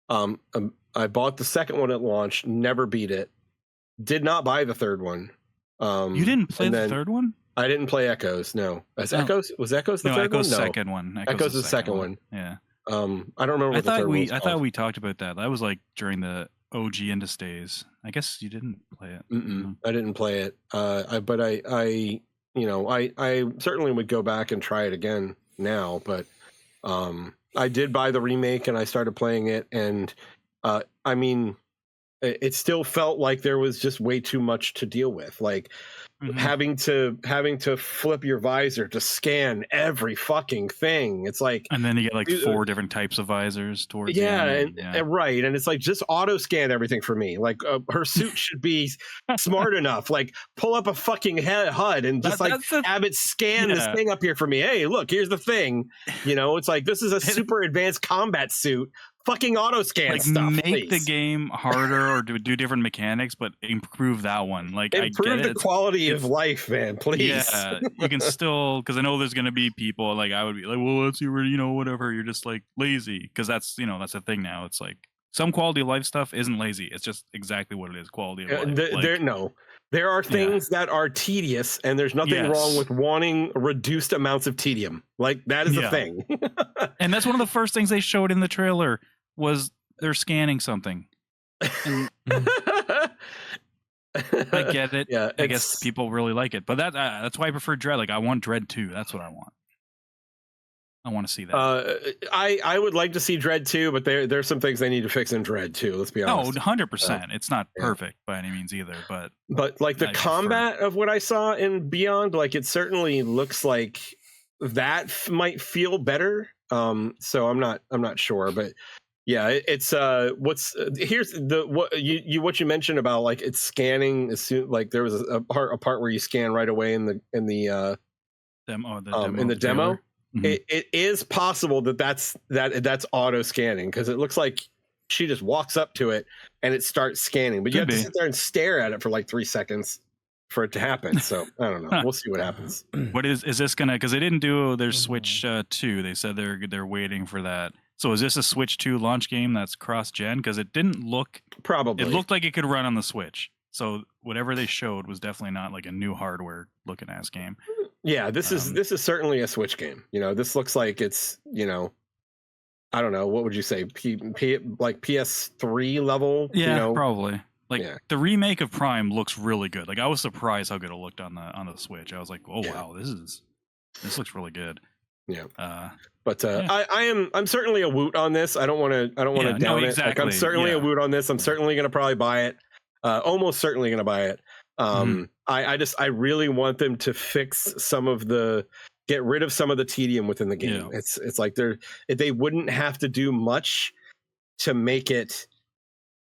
I bought the second one at launch, never beat it. Did not buy the third one. You didn't play the third one? I didn't play Echoes. No, was Echoes the third Echoes one? No, second one. Echoes the second one. Yeah. I don't remember. What the third one was I thought we talked about that. That was like during the OG InDis days. I guess you didn't play it. I didn't play it. But I certainly would go back and try it again now. But I did buy the remake and I started playing it, and I mean, it still felt like there was just way too much to deal with. Like having to flip your visor to scan every fucking thing. It's like, and then you get like 4 different types of visors towards the end. And right, and it's like, just auto scan everything for me. Like her suit should be smart enough. Like pull up a fucking HUD and just have it scan this thing up here for me. Hey, look, here's the thing. It's like, this is a super advanced combat suit. Fucking auto scan stuff. Make the game harder or do different mechanics, but improve that one. Like improve the quality of life, man. Please. Yeah, you can still, because I know there's gonna be people like I would be like, well, let's see where whatever. You're just like lazy because that's that's the thing now. It's like some quality of life stuff isn't lazy. It's just exactly what it is. Quality of life. There are things that are tedious, and there's nothing wrong with wanting reduced amounts of tedium. Like that is a thing. And that's one of the first things they showed in the trailer. Was they're scanning something. And I get it. Yeah, I guess people really like it, but that's why I prefer Dread. Like I want Dread 2. That's what I want. I want to see that. I would like to see Dread 2, but there's some things they need to fix in Dread 2. Let's be honest. No, 100%. It's not perfect by any means either, but like the combat of what I saw in Beyond, like it certainly looks like might feel better. So I'm not sure, but yeah, it's here's what you mentioned about like it's scanning as soon, like there was a part where you scan right away in the demo. Mm-hmm. It is possible that's auto scanning, because it looks like she just walks up to it and it starts scanning, but you have to sit there and stare at it for like 3 seconds for it to happen. So I don't know. We'll see what happens. What is this gonna? Because they didn't do their Switch 2. They said they're waiting for that. So is this a Switch 2 launch game that's cross-gen? Because it didn't look... Probably. It looked like it could run on the Switch. So whatever they showed was definitely not like a new hardware looking ass game. Yeah, this is certainly a Switch game. You know, this looks like it's, you know, I don't know, what would you say? Like PS3 level? Yeah, you know? Probably. Like the remake of Prime looks really good. Like I was surprised how good it looked on the Switch. I was like, oh wow, this looks really good. Yeah. I'm certainly a woot on this. I don't want to down it. Like, I'm certainly a woot on this. I'm certainly going to probably buy it. Almost certainly going to buy it. I really want them to fix get rid of some of the tedium within the game. Yeah. It's like they wouldn't have to do much to make it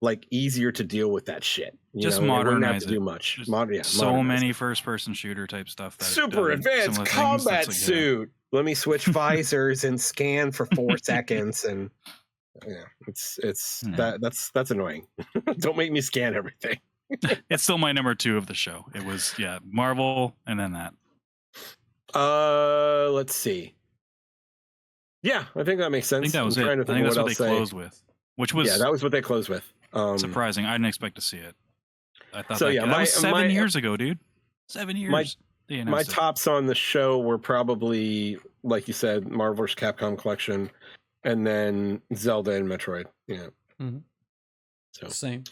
like easier to deal with that shit. Just modernize it. Do much. So many first-person shooter type stuff. Super advanced combat suit. Let me switch visors and scan for 4 seconds, and that's annoying. Don't make me scan everything. It's still my number 2 of the show. It was Marvel, and then that. Let's see. Yeah, I think that makes sense. I think that was it. I think that's what they closed with. Which was that was what they closed with. Surprising. I didn't expect to see it. I thought that was 7 years ago, dude. 7 years. My tops on the show were probably, like you said, Marvel vs. Capcom Collection, and then Zelda and Metroid. Yeah. Mm-hmm. So same.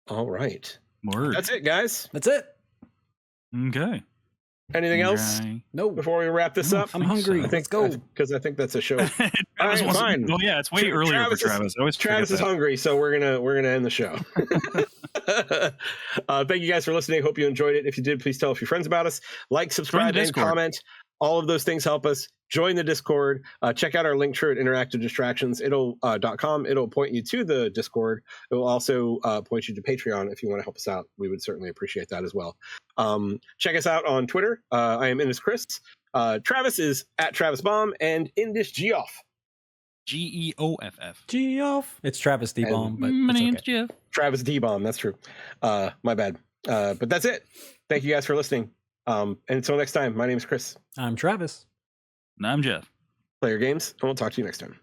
All right. Word. That's it, guys. That's it. Okay. Anything else? No. Before we wrap this up, I'm hungry. Let's go. Because I think that's a show. All right, fine. Well, yeah, it's way earlier for Travis. Travis is hungry, so we're gonna end the show. Thank you guys for listening. Hope you enjoyed it. If you did, please tell a few friends about us. Like, subscribe, and comment. All of those things help us. Join the Discord. Check out our link tree at interactivedistractions.com. It'll point you to the Discord. It will also point you to Patreon if you want to help us out. We would certainly appreciate that as well. Check us out on Twitter. I am InDis Chris. Travis is at Travis Baum, and InDis Geoff. Geoff. Geoff. It's Travis D. Baum, but my name's Geoff. Travis D. Baum. That's true. My bad. But that's it. Thank you guys for listening. And until next time, my name is Chris. I'm Travis. And I'm Geoff. Play your games, and we'll talk to you next time.